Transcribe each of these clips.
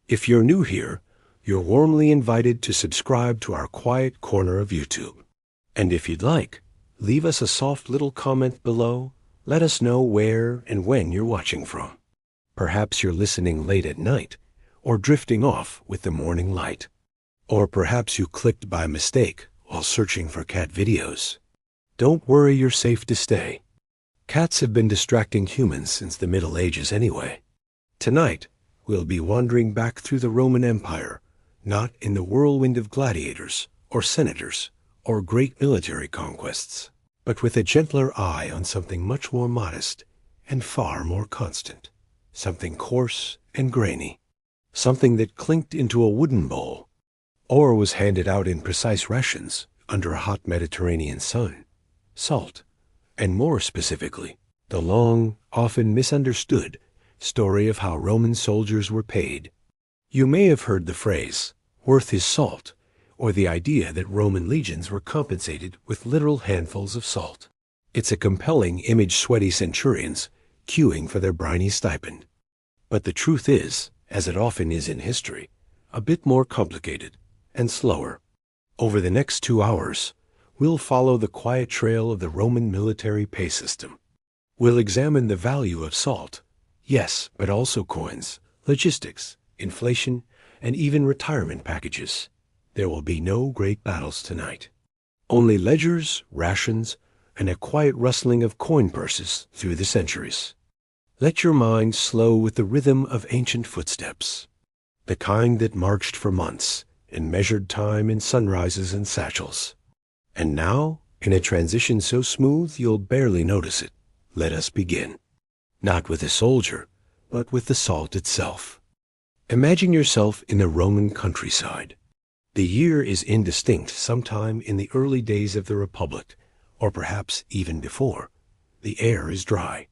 If you're new here, you're warmly invited to subscribe to our quiet corner of YouTube. And if you'd like, leave us a soft little comment below. Let us know where and when you're watching from. Perhaps you're listening late at night, or drifting off with the morning light. Or perhaps you clicked by mistake while searching for cat videos. Don't worry, you're safe to stay. Cats have been distracting humans since the Middle Ages anyway. Tonight, we'll be wandering back through the Roman Empire, not in the whirlwind of gladiators or senators or great military conquests, but with a gentler eye on something much more modest and far more constant, something coarse and grainy, something that clinked into a wooden bowl or was handed out in precise rations under a hot Mediterranean sun: salt, and more specifically, the long, often misunderstood story of how Roman soldiers were paid. You may have heard the phrase, "worth his salt," or the idea that Roman legions were compensated with literal handfuls of salt. It's a compelling image, sweaty centurions queuing for their briny stipend. But the truth is, as it often is in history, a bit more complicated and slower. Over the next 2 hours, we'll follow the quiet trail of the Roman military pay system. We'll examine the value of salt, yes, but also coins, logistics, inflation, and even retirement packages. There will be no great battles tonight. Only ledgers, rations, and a quiet rustling of coin purses through the centuries. Let your mind slow with the rhythm of ancient footsteps, the kind that marched for months and measured time in sunrises and satchels. And now, in a transition so smooth you'll barely notice it, let us begin. Not with a soldier, but with the salt itself. Imagine yourself in the Roman countryside. The year is indistinct, sometime in the early days of the Republic, or perhaps even before. The air is dry.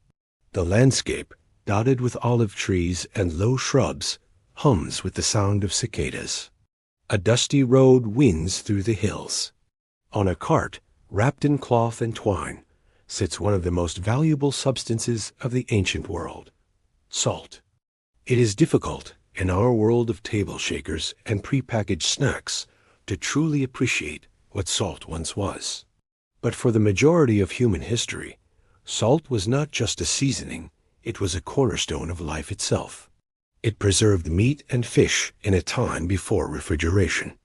The landscape, dotted with olive trees and low shrubs, hums with the sound of cicadas. A dusty road winds through the hills. On a cart, wrapped in cloth and twine, sits one of the most valuable substances of the ancient world: salt. It is difficult, in our world of table shakers and prepackaged snacks, to truly appreciate what salt once was. But for the majority of human history, salt was not just a seasoning, it was a cornerstone of life itself. It preserved meat and fish in a time before refrigeration.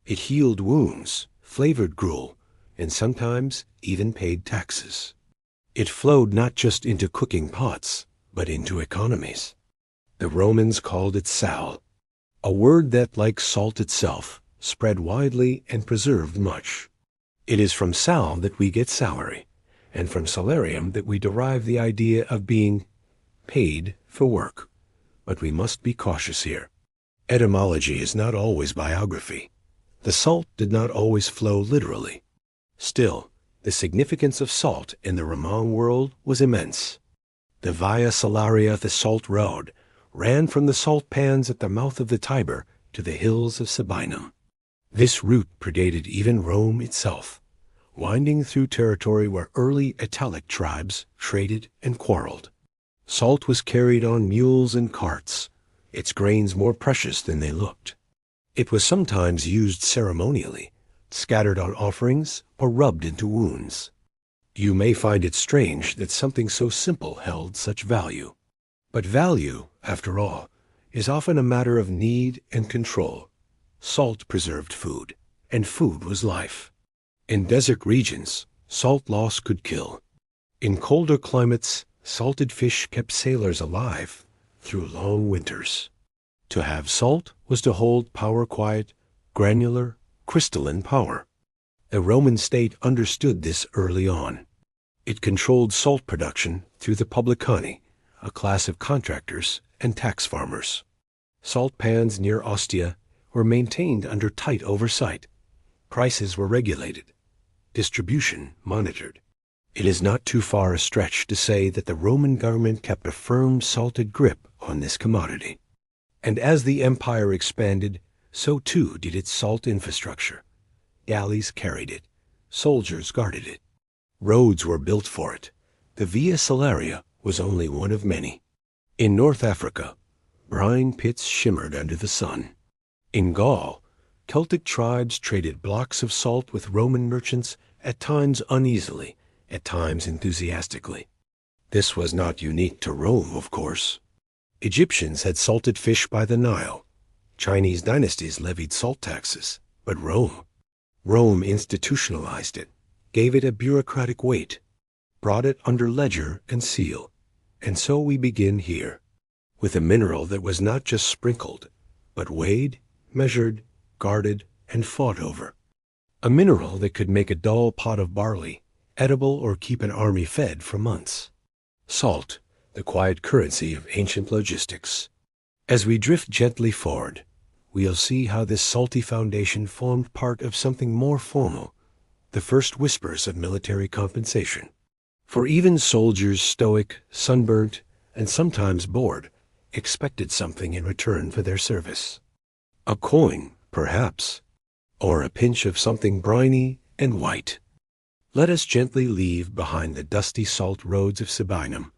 It healed wounds, flavored gruel, and sometimes even paid taxes. It flowed not just into cooking pots, but into economies. The Romans called it sal, a word that, like salt itself, spread widely and preserved much. It is from sal that we get salary, and from salarium that we derive the idea of being paid for work. But we must be cautious here. Etymology is not always biography. The salt did not always flow literally. Still, the significance of salt in the Roman world was immense. The Via Salaria, the salt road, ran from the salt pans at the mouth of the Tiber to the hills of Sabinum. This route predated even Rome itself, winding through territory where early Italic tribes traded and quarreled. Salt was carried on mules and carts, its grains more precious than they looked. It was sometimes used ceremonially, scattered on offerings or rubbed into wounds. You may find it strange that something so simple held such value. But value, after all, is often a matter of need and control. Salt preserved food, and food was life. In desert regions, salt loss could kill. In colder climates, salted fish kept sailors alive through long winters. To have salt was to hold power, quiet, granular, crystalline power. The Roman state understood this early on. It controlled salt production through the publicani, a class of contractors and tax farmers. Salt pans near Ostia were maintained under tight oversight. Prices were regulated, distribution monitored. It is not too far a stretch to say that the Roman government kept a firm, salted grip on this commodity. And as the empire expanded, so too did its salt infrastructure. Galleys carried it. Soldiers guarded it. Roads were built for it. The Via Salaria was only one of many. In North Africa, brine pits shimmered under the sun. In Gaul, Celtic tribes traded blocks of salt with Roman merchants, at times uneasily, at times enthusiastically. This was not unique to Rome, of course. Egyptians had salted fish by the Nile. Chinese dynasties levied salt taxes. But Rome institutionalized it, gave it a bureaucratic weight, brought it under ledger and seal. And so we begin here, with a mineral that was not just sprinkled, but weighed, measured, guarded, and fought over. A mineral that could make a dull pot of barley edible or keep an army fed for months. Salt, the quiet currency of ancient logistics. As we drift gently forward, we'll see how this salty foundation formed part of something more formal, the first whispers of military compensation. For even soldiers, stoic, sunburnt, and sometimes bored, expected something in return for their service. A coin, perhaps, or a pinch of something briny and white. Let us gently leave behind the dusty salt roads of Sabinum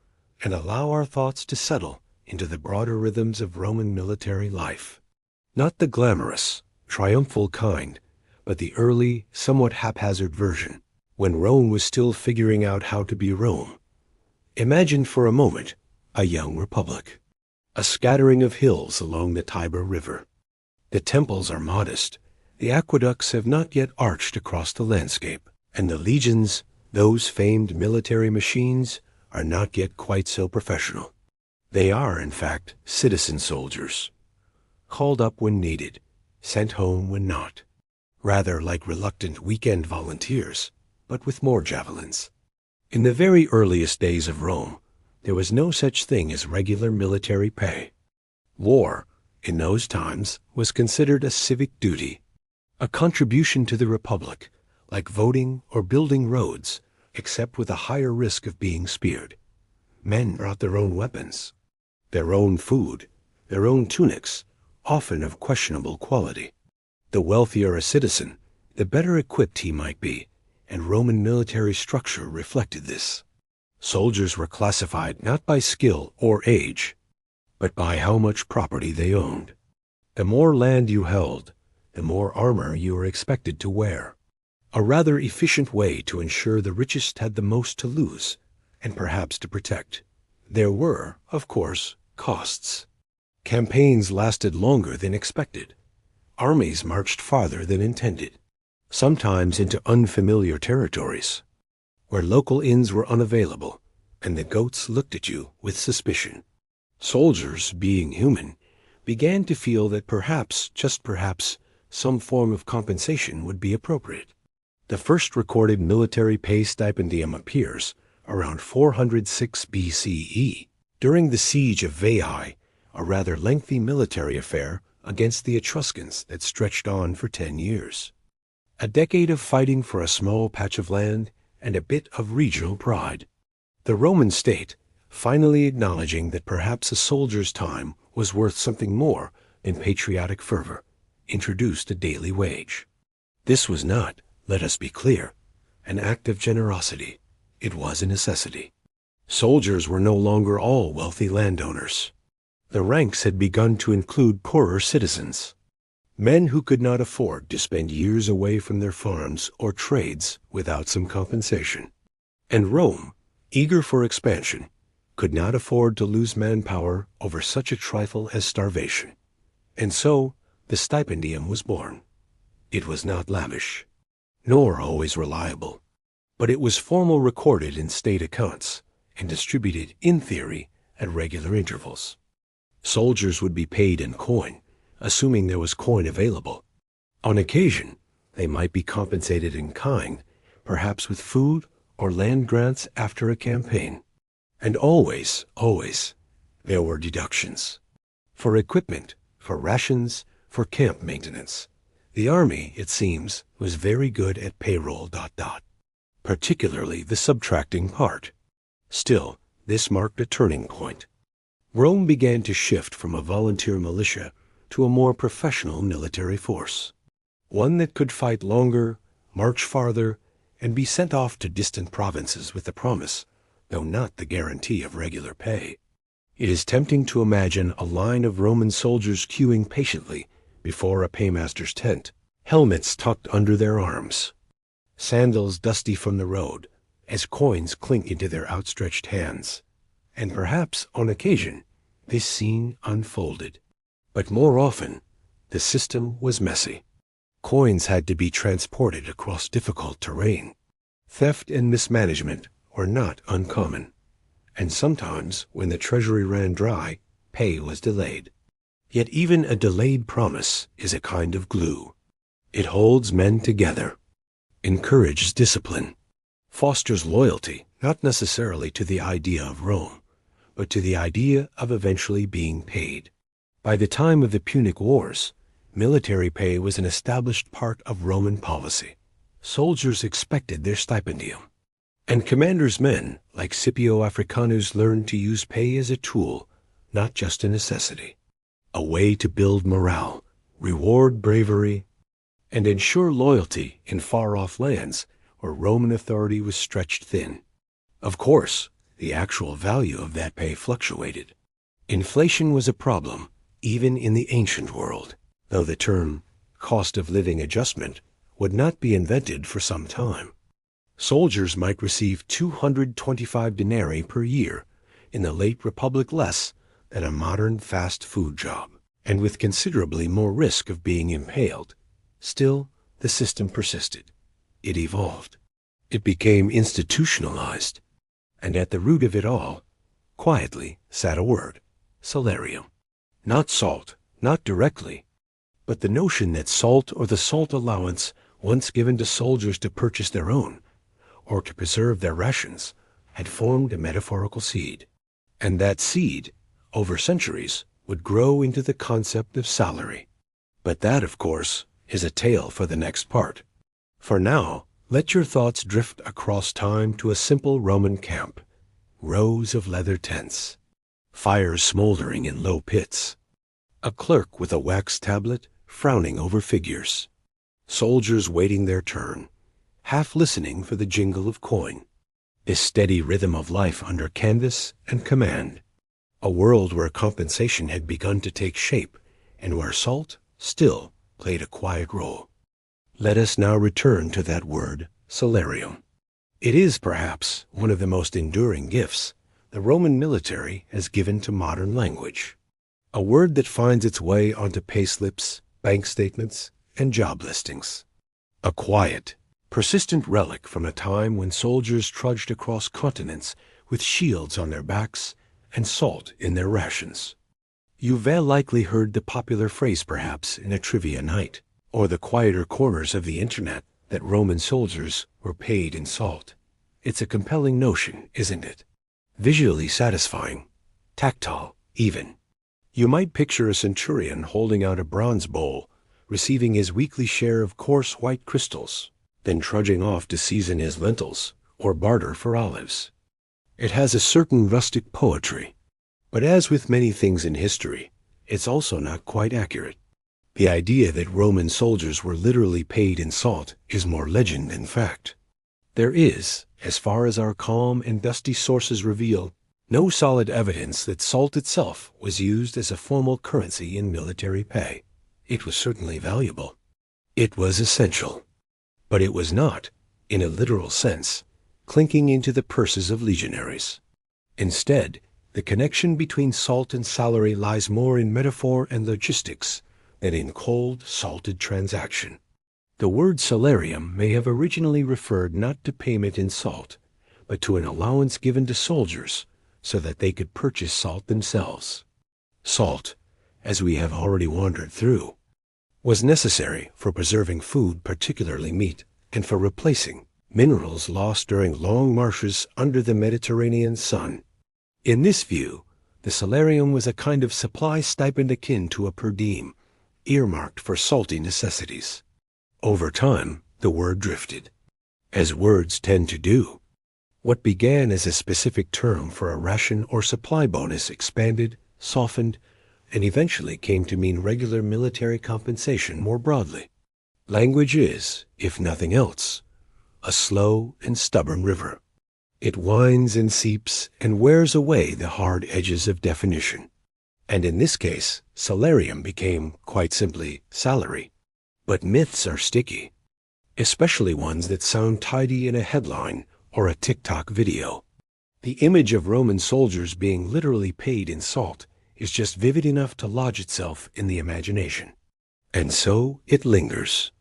and allow our thoughts to settle into the broader rhythms of Roman military life. Not the glamorous, triumphal kind, but the early, somewhat haphazard version, when Rome was still figuring out how to be Rome. Imagine for a moment a young republic, a scattering of hills along the Tiber River. The temples are modest, the aqueducts have not yet arched across the landscape, and the legions, those famed military machines, are not yet quite so professional. They are, in fact, citizen soldiers, called up when needed, sent home when not, rather like reluctant weekend volunteers, but with more javelins. In the very earliest days of Rome, there was no such thing as regular military pay. War, in those times, was considered a civic duty, a contribution to the republic, like voting or building roads, except with a higher risk of being speared. Men brought their own weapons, their own food, their own tunics, often of questionable quality. The wealthier a citizen, the better equipped he might be, and Roman military structure reflected this. Soldiers were classified not by skill or age, but by how much property they owned. The more land you held, the more armor you were expected to wear. A rather efficient way to ensure the richest had the most to lose, and perhaps to protect. There were, of course, costs. Campaigns lasted longer than expected. Armies marched farther than intended, sometimes into unfamiliar territories, where local inns were unavailable, and the goats looked at you with suspicion. Soldiers, being human, began to feel that perhaps, just perhaps, some form of compensation would be appropriate. The first recorded military pay stipendium appears around 406 BCE, during the siege of Veii, a rather lengthy military affair against the Etruscans that stretched on for 10 years. A decade of fighting for a small patch of land and a bit of regional pride. The Roman state, finally acknowledging that perhaps a soldier's time was worth something more than patriotic fervor, introduced a daily wage. This was not, let us be clear, an act of generosity. It was a necessity. Soldiers were no longer all wealthy landowners. The ranks had begun to include poorer citizens, men who could not afford to spend years away from their farms or trades without some compensation. And Rome, eager for expansion, could not afford to lose manpower over such a trifle as starvation. And so the stipendium was born. It was not lavish, nor always reliable, but it was formal recorded in state accounts and distributed, in theory, at regular intervals. Soldiers would be paid in coin, assuming there was coin available. On occasion, they might be compensated in kind, perhaps with food or land grants after a campaign. And always, there were deductions. For equipment, for rations, for camp maintenance. The army, it seems, was very good at payroll ... particularly the subtracting part. Still, this marked a turning point. Rome began to shift from a volunteer militia to a more professional military force, one that could fight longer, march farther, and be sent off to distant provinces with the promise, though not the guarantee, of regular pay. It is tempting to imagine a line of Roman soldiers queuing patiently before a paymaster's tent, helmets tucked under their arms, sandals dusty from the road, as coins clink into their outstretched hands. And perhaps, on occasion, this scene unfolded. But more often, the system was messy. Coins had to be transported across difficult terrain. Theft and mismanagement were not uncommon. And sometimes, when the treasury ran dry, pay was delayed. Yet even a delayed promise is a kind of glue. It holds men together, encourages discipline, fosters loyalty, not necessarily to the idea of Rome, but to the idea of eventually being paid. By the time of the Punic Wars, military pay was an established part of Roman policy. Soldiers expected their stipendium. And commanders' men, like Scipio Africanus, learned to use pay as a tool, not just a necessity. A way to build morale, reward bravery, and ensure loyalty in far-off lands where Roman authority was stretched thin. Of course, the actual value of that pay fluctuated. Inflation was a problem, even in the ancient world, though the term cost of living adjustment would not be invented for some time. Soldiers might receive 225 denarii per year, in the late Republic less than a modern fast food job, and with considerably more risk of being impaled. Still, the system persisted. It evolved. It became institutionalized. And at the root of it all, quietly, sat a word: salarium. Not salt, not directly, but the notion that salt or the salt allowance once given to soldiers to purchase their own, or to preserve their rations, had formed a metaphorical seed. And that seed, over centuries, would grow into the concept of salary. But that, of course, is a tale for the next part. For now, let your thoughts drift across time to a simple Roman camp. Rows of leather tents, fires smoldering in low pits, a clerk with a wax tablet frowning over figures, soldiers waiting their turn, half listening for the jingle of coin. This steady rhythm of life under canvas and command. A world where compensation had begun to take shape and where salt still played a quiet role. Let us now return to that word, salarium. It is perhaps one of the most enduring gifts the Roman military has given to modern language. A word that finds its way onto payslips, bank statements, and job listings. A quiet, persistent relic from a time when soldiers trudged across continents with shields on their backs and salt in their rations. You've likely heard the popular phrase perhaps in a trivia night, or the quieter corners of the internet, that Roman soldiers were paid in salt. It's a compelling notion, isn't it? Visually satisfying, tactile even. You might picture a centurion holding out a bronze bowl, receiving his weekly share of coarse white crystals, then trudging off to season his lentils or barter for olives. It has a certain rustic poetry, but as with many things in history, it's also not quite accurate. The idea that Roman soldiers were literally paid in salt is more legend than fact. There is, as far as our calm and dusty sources reveal, no solid evidence that salt itself was used as a formal currency in military pay. It was certainly valuable. It was essential. But it was not, in a literal sense, clinking into the purses of legionaries. Instead, the connection between salt and salary lies more in metaphor and logistics than in cold, salted transaction. The word salarium may have originally referred not to payment in salt, but to an allowance given to soldiers so that they could purchase salt themselves. Salt, as we have already wandered through, was necessary for preserving food, particularly meat, and for replacing minerals lost during long marches under the Mediterranean sun. In this view, the salarium was a kind of supply stipend akin to a per diem, earmarked for salty necessities. Over time, the word drifted, as words tend to do. What began as a specific term for a ration or supply bonus expanded, softened, and eventually came to mean regular military compensation more broadly. Language is, if nothing else, a slow and stubborn river. It winds and seeps and wears away the hard edges of definition. And in this case, salarium became, quite simply, salary. But myths are sticky, especially ones that sound tidy in a headline or a TikTok video. The image of Roman soldiers being literally paid in salt is just vivid enough to lodge itself in the imagination. And so it lingers,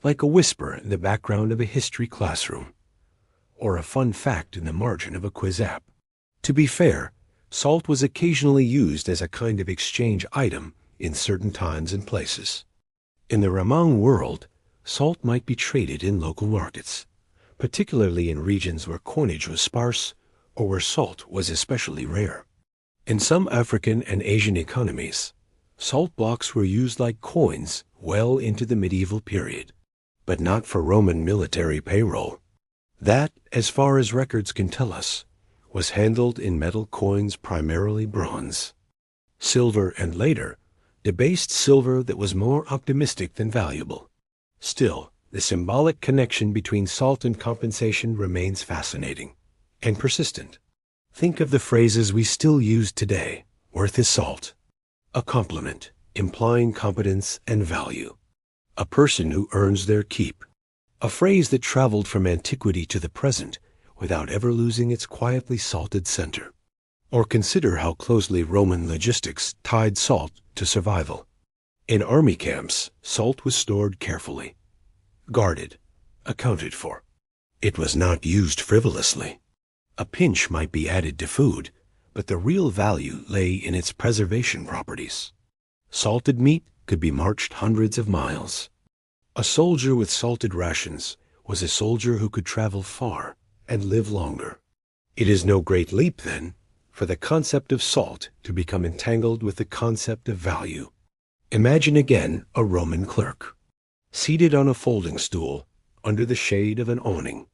like a whisper in the background of a history classroom, or a fun fact in the margin of a quiz app. To be fair, salt was occasionally used as a kind of exchange item in certain times and places. In the Roman world, salt might be traded in local markets, particularly in regions where coinage was sparse or where salt was especially rare. In some African and Asian economies, salt blocks were used like coins well into the medieval period, but not for Roman military payroll. That, as far as records can tell us, was handled in metal coins, primarily bronze. Silver, and later, debased silver that was more optimistic than valuable. Still, the symbolic connection between salt and compensation remains fascinating and persistent. Think of the phrases we still use today. Worth his salt. A compliment, implying competence and value. A person who earns their keep. A phrase that traveled from antiquity to the present without ever losing its quietly salted center. Or consider how closely Roman logistics tied salt to survival. In army camps, salt was stored carefully, guarded, accounted for. It was not used frivolously. A pinch might be added to food, but the real value lay in its preservation properties. Salted meat could be marched hundreds of miles. A soldier with salted rations was a soldier who could travel far and live longer. It is no great leap, then, for the concept of salt to become entangled with the concept of value. Imagine again a Roman clerk, seated on a folding stool under the shade of an awning.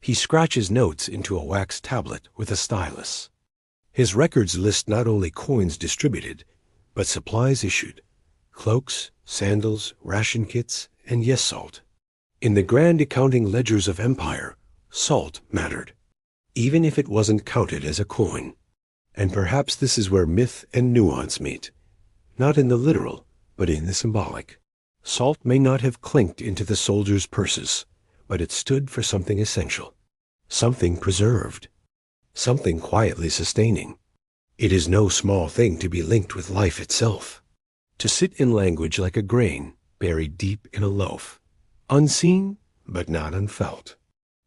He scratches notes into a wax tablet with a stylus. His records list not only coins distributed, but supplies issued, cloaks, sandals, ration kits, and yes, salt. In the grand accounting ledgers of empire, salt mattered, even if it wasn't counted as a coin. And perhaps this is where myth and nuance meet, not in the literal, but in the symbolic. Salt may not have clinked into the soldiers' purses, but it stood for something essential, something preserved, something quietly sustaining. It is no small thing to be linked with life itself, to sit in language like a grain buried deep in a loaf, unseen but not unfelt.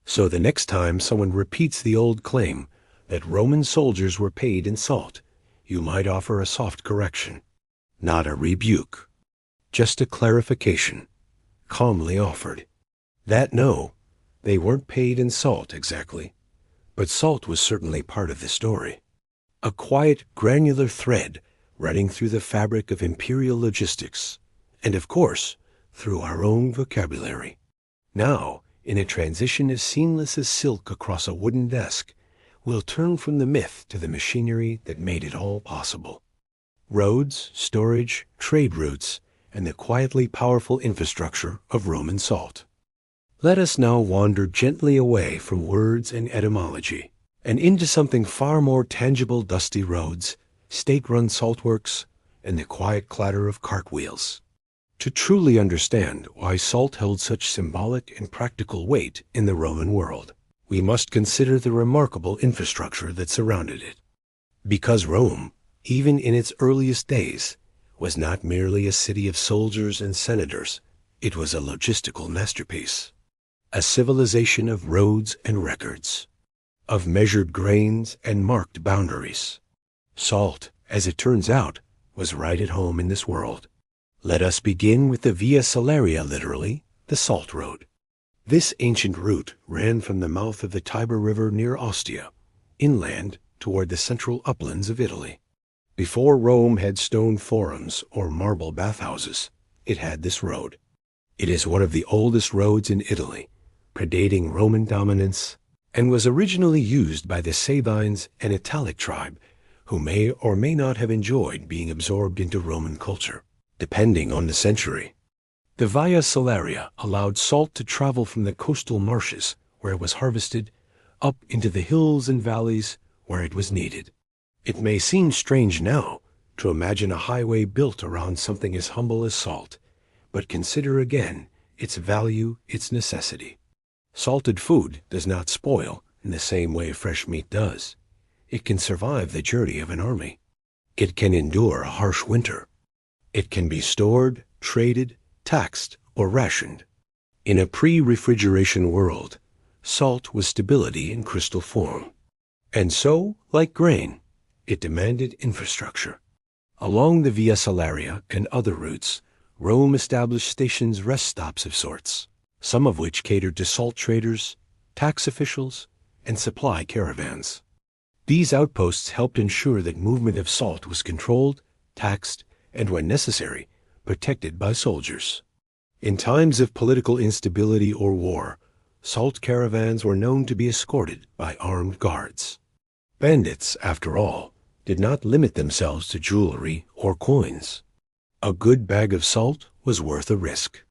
So the next time someone repeats the old claim that Roman soldiers were paid in salt, you might offer a soft correction, not a rebuke, just a clarification, calmly offered. That no, they weren't paid in salt exactly, but salt was certainly part of the story. A quiet, granular thread running through the fabric of imperial logistics, and of course, through our own vocabulary. Now, in a transition as seamless as silk across a wooden desk, we'll turn from the myth to the machinery that made it all possible. Roads, storage, trade routes, and the quietly powerful infrastructure of Roman salt. Let us now wander gently away from words and etymology, and into something far more tangible: dusty roads, state-run saltworks, and the quiet clatter of cartwheels. To truly understand why salt held such symbolic and practical weight in the Roman world, we must consider the remarkable infrastructure that surrounded it. Because Rome, even in its earliest days, was not merely a city of soldiers and senators, it was a logistical masterpiece. A civilization of roads and records, of measured grains and marked boundaries. Salt, as it turns out, was right at home in this world. Let us begin with the Via Salaria, literally, the Salt Road. This ancient route ran from the mouth of the Tiber River near Ostia, inland toward the central uplands of Italy. Before Rome had stone forums or marble bathhouses, it had this road. It is one of the oldest roads in Italy, predating Roman dominance, and was originally used by the Sabines, an Italic tribe, who may or may not have enjoyed being absorbed into Roman culture, depending on the century. The Via Salaria allowed salt to travel from the coastal marshes, where it was harvested, up into the hills and valleys where it was needed. It may seem strange now to imagine a highway built around something as humble as salt, but consider again its value, its necessity. Salted food does not spoil in the same way fresh meat does. It can survive the journey of an army. It can endure a harsh winter. It can be stored, traded, taxed, or rationed. In a pre-refrigeration world, salt was stability in crystal form. And so, like grain, it demanded infrastructure. Along the Via Salaria and other routes, Rome established stations, rest stops of sorts, some of which catered to salt traders, tax officials, and supply caravans. These outposts helped ensure that movement of salt was controlled, taxed, and when necessary, protected by soldiers. In times of political instability or war, salt caravans were known to be escorted by armed guards. Bandits, after all, did not limit themselves to jewelry or coins. A good bag of salt was worth a risk.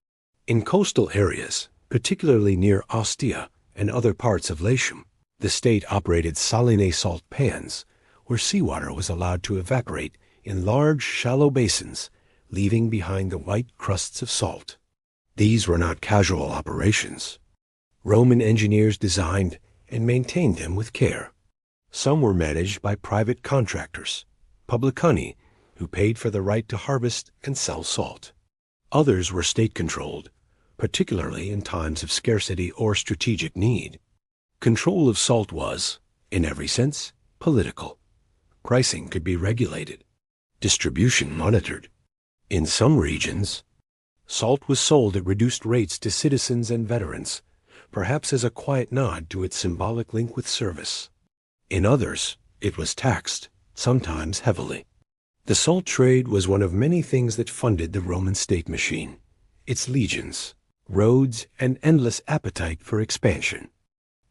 In coastal areas, particularly near Ostia and other parts of Latium, the state operated saline salt pans, where seawater was allowed to evaporate in large, shallow basins, leaving behind the white crusts of salt. These were not casual operations. Roman engineers designed and maintained them with care. Some were managed by private contractors, publicani, who paid for the right to harvest and sell salt. Others were state-controlled, particularly in times of scarcity or strategic need. Control of salt was, in every sense, political. Pricing could be regulated, distribution monitored. In some regions, salt was sold at reduced rates to citizens and veterans, perhaps as a quiet nod to its symbolic link with service. In others, it was taxed, sometimes heavily. The salt trade was one of many things that funded the Roman state machine, its legions, roads, and endless appetite for expansion.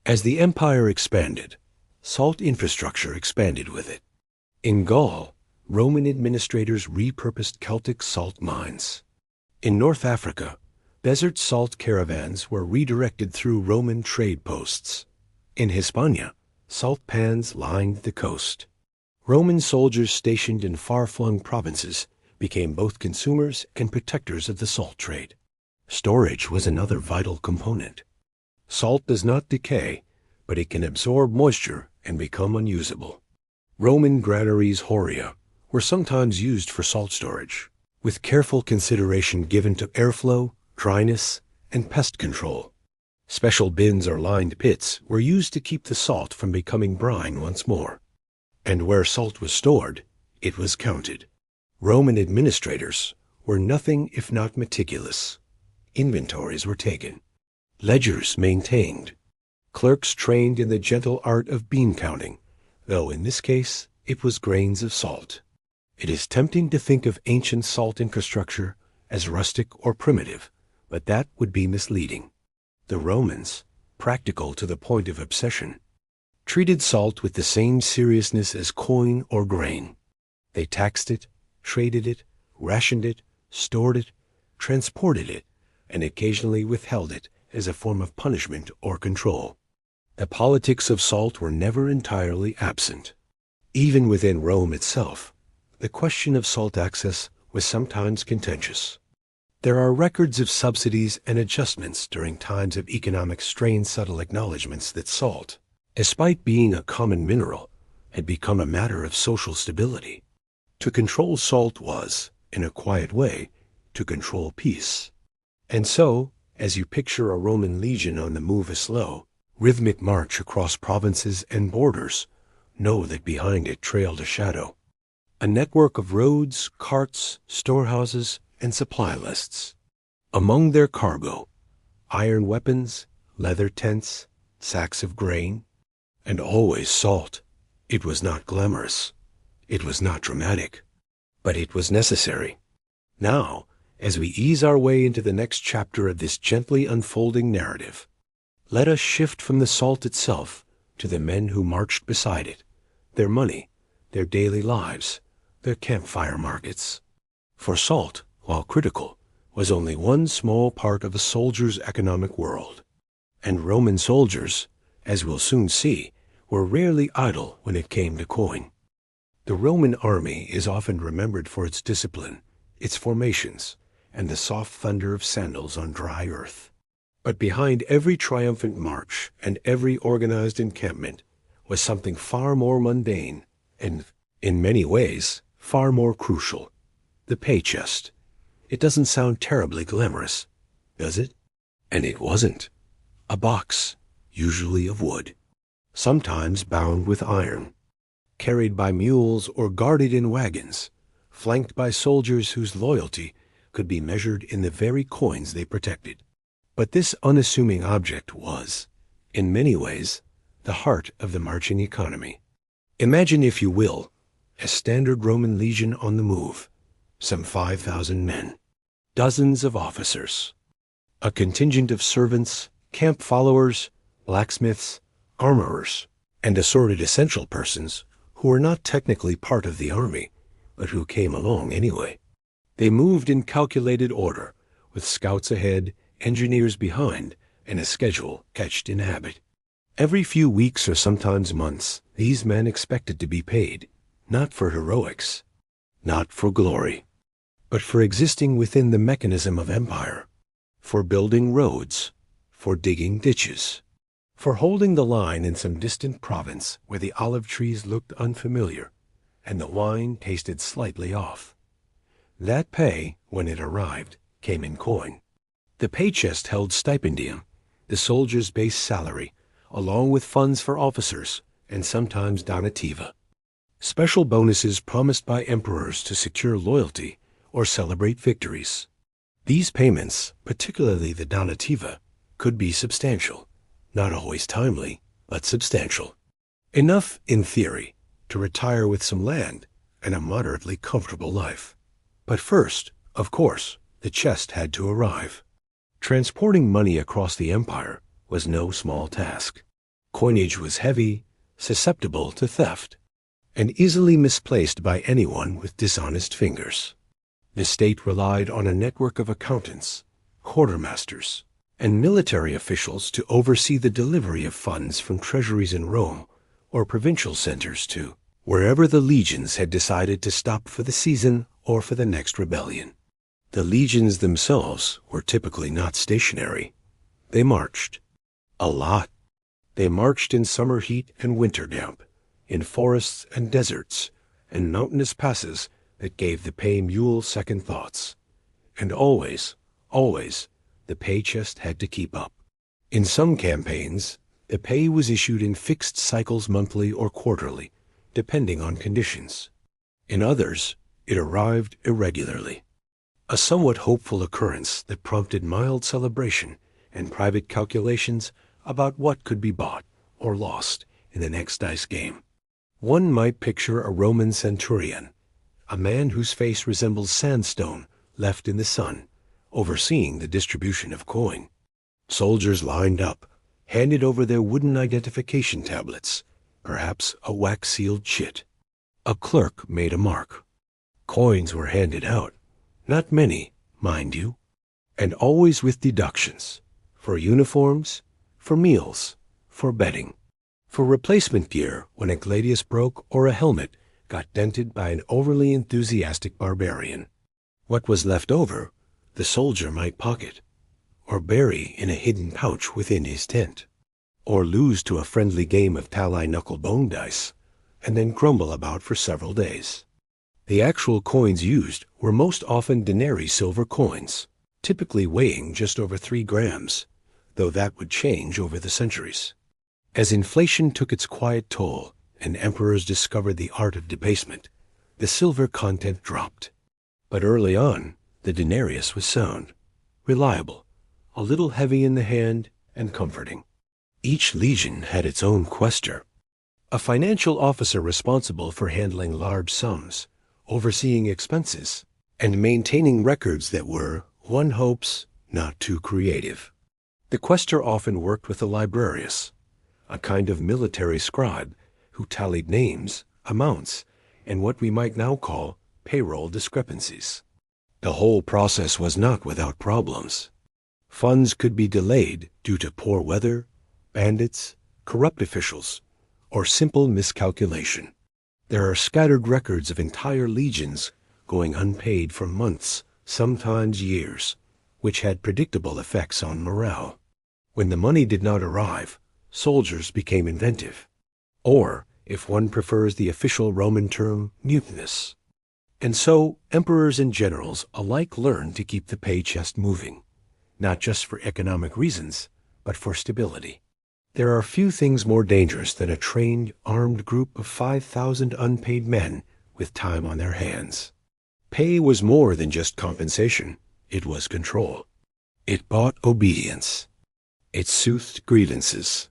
As the empire expanded, salt infrastructure expanded with it. In Gaul, Roman administrators repurposed Celtic salt mines. In North Africa, desert salt caravans were redirected through Roman trade posts. In Hispania, salt pans lined the coast. Roman soldiers stationed in far-flung provinces became both consumers and protectors of the salt trade. Storage was another vital component. Salt does not decay, but it can absorb moisture and become unusable. Roman granaries horia were sometimes used for salt storage, with careful consideration given to airflow, dryness, and pest control. Special bins or lined pits were used to keep the salt from becoming brine once more. And where salt was stored, it was counted. Roman administrators were nothing if not meticulous. Inventories were taken, ledgers maintained, clerks trained in the gentle art of bean counting, though in this case it was grains of salt. It is tempting to think of ancient salt infrastructure as rustic or primitive, but that would be misleading. The Romans, practical to the point of obsession, treated salt with the same seriousness as coin or grain. They taxed it, traded it, rationed it, stored it, transported it, and occasionally withheld it as a form of punishment or control. The politics of salt were never entirely absent. Even within Rome itself, the question of salt access was sometimes contentious. There are records of subsidies and adjustments during times of economic strain, subtle acknowledgments that salt, despite being a common mineral, had become a matter of social stability. To control salt was, in a quiet way, to control peace. And so, as you picture a Roman legion on the move, a slow, rhythmic march across provinces and borders, know that behind it trailed a shadow. A network of roads, carts, storehouses, and supply lists. Among their cargo, iron weapons, leather tents, sacks of grain, and always salt. It was not glamorous. It was not dramatic. But it was necessary. Now, as we ease our way into the next chapter of this gently unfolding narrative, let us shift from the salt itself to the men who marched beside it, their money, their daily lives, their campfire markets. For salt, while critical, was only one small part of a soldier's economic world. And Roman soldiers, as we'll soon see, were rarely idle when it came to coin. The Roman army is often remembered for its discipline, its formations, and the soft thunder of sandals on dry earth. But behind every triumphant march and every organized encampment was something far more mundane and, in many ways, far more crucial. The pay chest. It doesn't sound terribly glamorous, does it? And it wasn't. A box, usually of wood, sometimes bound with iron, carried by mules or guarded in wagons, flanked by soldiers whose loyalty could be measured in the very coins they protected. But this unassuming object was, in many ways, the heart of the marching economy. Imagine, if you will, a standard Roman legion on the move, some 5,000 men, dozens of officers, a contingent of servants, camp followers, blacksmiths, armorers, and assorted essential persons who were not technically part of the army, but who came along anyway. They moved in calculated order, with scouts ahead, engineers behind, and a schedule etched in habit. Every few weeks or sometimes months, these men expected to be paid, not for heroics, not for glory, but for existing within the mechanism of empire, for building roads, for digging ditches, for holding the line in some distant province where the olive trees looked unfamiliar and the wine tasted slightly off. That pay, when it arrived, came in coin. The pay chest held stipendium, the soldier's base salary, along with funds for officers and sometimes donativa, special bonuses promised by emperors to secure loyalty or celebrate victories. These payments, particularly the donativa, could be substantial, not always timely, but substantial. Enough, in theory, to retire with some land and a moderately comfortable life. But first, of course, the chest had to arrive. Transporting money across the empire was no small task. Coinage was heavy, susceptible to theft, and easily misplaced by anyone with dishonest fingers. The state relied on a network of accountants, quartermasters, and military officials to oversee the delivery of funds from treasuries in Rome or provincial centers to wherever the legions had decided to stop for the season or for the next rebellion. The legions themselves were typically not stationary. They marched. A lot. They marched in summer heat and winter damp, in forests and deserts, and mountainous passes that gave the pay mule second thoughts. And always, always, the pay chest had to keep up. In some campaigns, the pay was issued in fixed cycles monthly or quarterly, depending on conditions. In others, it arrived irregularly. A somewhat hopeful occurrence that prompted mild celebration and private calculations about what could be bought or lost in the next dice game. One might picture a Roman centurion, a man whose face resembles sandstone left in the sun, overseeing the distribution of coin. Soldiers lined up, handed over their wooden identification tablets, perhaps a wax-sealed chit. A clerk made a mark. Coins were handed out, not many, mind you, and always with deductions, for uniforms, for meals, for bedding, for replacement gear when a gladius broke or a helmet got dented by an overly enthusiastic barbarian. What was left over, the soldier might pocket, or bury in a hidden pouch within his tent, or lose to a friendly game of tally-knuckle-bone dice, and then grumble about for several days. The actual coins used were most often denarii silver coins, typically weighing just over 3 grams, though that would change over the centuries. As inflation took its quiet toll and emperors discovered the art of debasement, the silver content dropped. But early on, the denarius was sound, reliable, a little heavy in the hand, and comforting. Each legion had its own quaestor, a financial officer responsible for handling large sums, overseeing expenses, and maintaining records that were, one hopes, not too creative. The quaestor often worked with the librarius, a kind of military scribe who tallied names, amounts, and what we might now call payroll discrepancies. The whole process was not without problems. Funds could be delayed due to poor weather, bandits, corrupt officials, or simple miscalculation. There are scattered records of entire legions going unpaid for months, sometimes years, which had predictable effects on morale. When the money did not arrive, soldiers became inventive, or, if one prefers the official Roman term, mutinous. And so, emperors and generals alike learned to keep the pay chest moving, not just for economic reasons, but for stability. There are few things more dangerous than a trained, armed group of 5,000 unpaid men with time on their hands. Pay was more than just compensation. It was control. It bought obedience. It soothed grievances.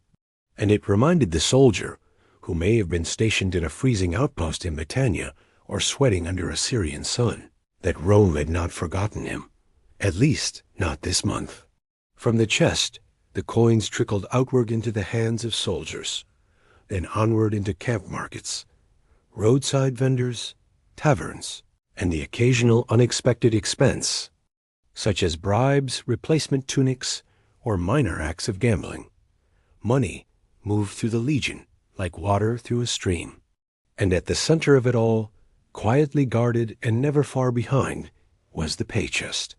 And it reminded the soldier, who may have been stationed in a freezing outpost in Britannia or sweating under a Syrian sun, that Rome had not forgotten him, at least not this month. From the chest, the coins trickled outward into the hands of soldiers, then onward into camp markets, roadside vendors, taverns, and the occasional unexpected expense, such as bribes, replacement tunics, or minor acts of gambling. Money moved through the legion like water through a stream. And at the center of it all, quietly guarded and never far behind, was the pay chest,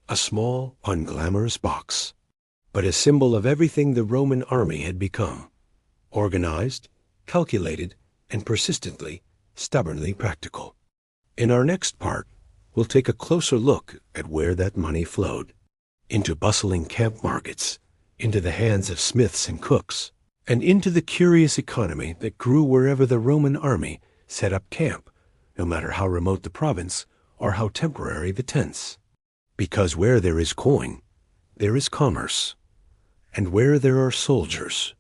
a small, unglamorous box, but a symbol of everything the Roman army had become: organized, calculated, and persistently, stubbornly practical. In our next part, we'll take a closer look at where that money flowed: into bustling camp markets, into the hands of smiths and cooks, and into the curious economy that grew wherever the Roman army set up camp, no matter how remote the province or how temporary the tents. Because where there is coin, there is commerce. And where there are soldiers,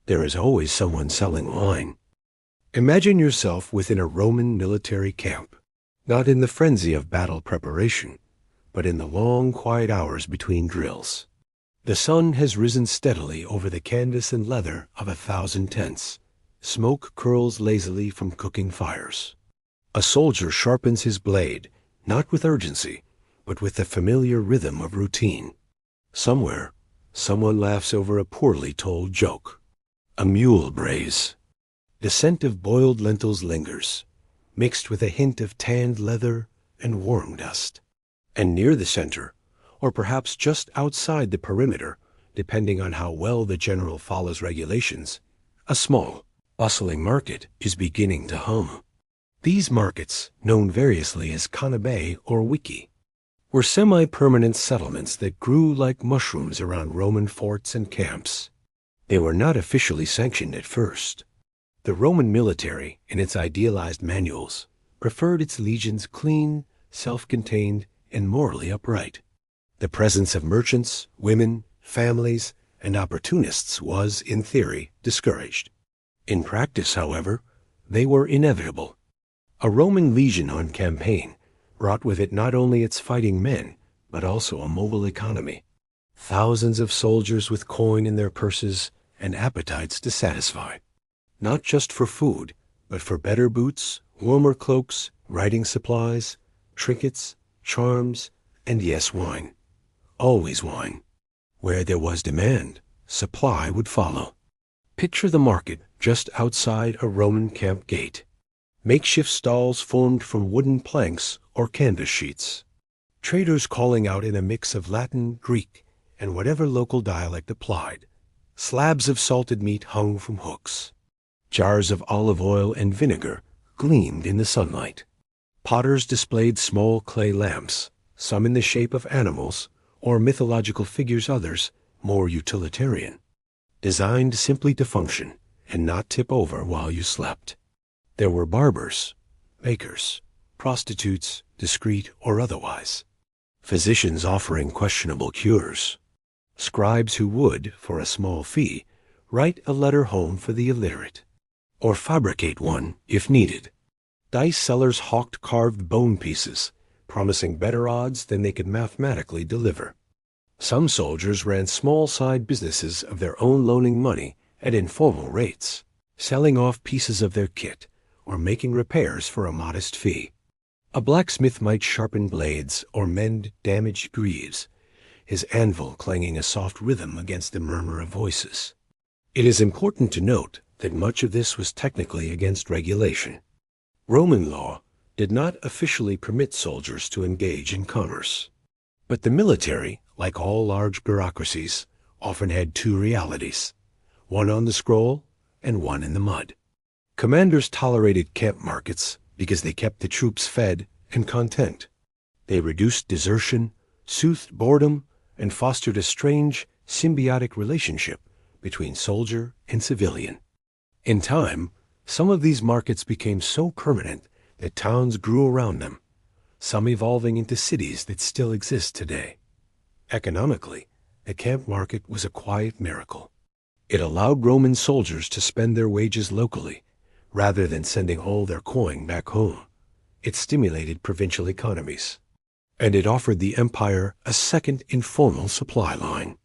there is always someone selling wine. Imagine yourself within a Roman military camp, not in the frenzy of battle preparation, but in the long, quiet hours between drills. The sun has risen steadily over the canvas and leather of 1,000 tents. Smoke curls lazily from cooking fires. A soldier sharpens his blade, not with urgency, but with the familiar rhythm of routine. Somewhere, someone laughs over a poorly told joke. A mule brays. The scent of boiled lentils lingers, mixed with a hint of tanned leather and worm dust. And near the center, or perhaps just outside the perimeter, depending on how well the general follows regulations, a small, bustling market is beginning to hum. These markets, known variously as canabae or wiki, were semi-permanent settlements that grew like mushrooms around Roman forts and camps. They were not officially sanctioned at first. The Roman military, in its idealized manuals, preferred its legions clean, self-contained, and morally upright. The presence of merchants, women, families, and opportunists was, in theory, discouraged. In practice, however, they were inevitable. A Roman legion on campaign brought with it not only its fighting men, but also a mobile economy. Thousands of soldiers with coin in their purses and appetites to satisfy. Not just for food, but for better boots, warmer cloaks, riding supplies, trinkets, charms, and yes, wine. Always wine. Where there was demand, supply would follow. Picture the market just outside a Roman camp gate. Makeshift stalls formed from wooden planks or canvas sheets. Traders calling out in a mix of Latin, Greek, and whatever local dialect applied. Slabs of salted meat hung from hooks. Jars of olive oil and vinegar gleamed in the sunlight. Potters displayed small clay lamps, some in the shape of animals or mythological figures, others more utilitarian, designed simply to function and not tip over while you slept. There were barbers, bakers, prostitutes, discreet or otherwise, physicians offering questionable cures, scribes who would, for a small fee, write a letter home for the illiterate, or fabricate one if needed. Dice sellers hawked carved bone pieces, promising better odds than they could mathematically deliver. Some soldiers ran small side businesses of their own, loaning money at informal rates, selling off pieces of their kit, or making repairs for a modest fee. A blacksmith might sharpen blades or mend damaged greaves, his anvil clanging a soft rhythm against the murmur of voices. It is important to note that much of this was technically against regulation. Roman law did not officially permit soldiers to engage in commerce. But the military, like all large bureaucracies, often had two realities, one on the scroll and one in the mud. Commanders tolerated camp markets because they kept the troops fed and content. They reduced desertion, soothed boredom, and fostered a strange, symbiotic relationship between soldier and civilian. In time, some of these markets became so permanent that towns grew around them, some evolving into cities that still exist today. Economically, the camp market was a quiet miracle. It allowed Roman soldiers to spend their wages locally, rather than sending all their coin back home. It stimulated provincial economies. And it offered the empire a second informal supply line,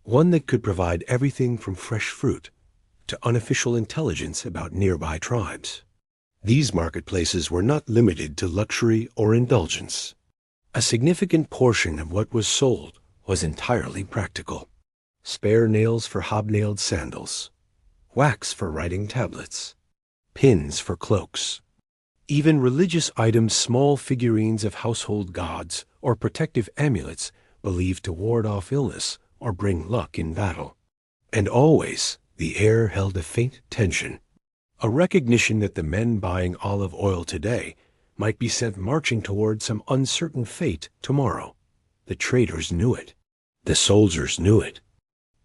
one that could provide everything from fresh fruit to unofficial intelligence about nearby tribes. These marketplaces were not limited to luxury or indulgence. A significant portion of what was sold was entirely practical. Spare nails for hobnailed sandals, wax for writing tablets, pins for cloaks. Even religious items, small figurines of household gods, or protective amulets believed to ward off illness or bring luck in battle. And always, the air held a faint tension, a recognition that the men buying olive oil today might be sent marching toward some uncertain fate tomorrow. The traders knew it. The soldiers knew it.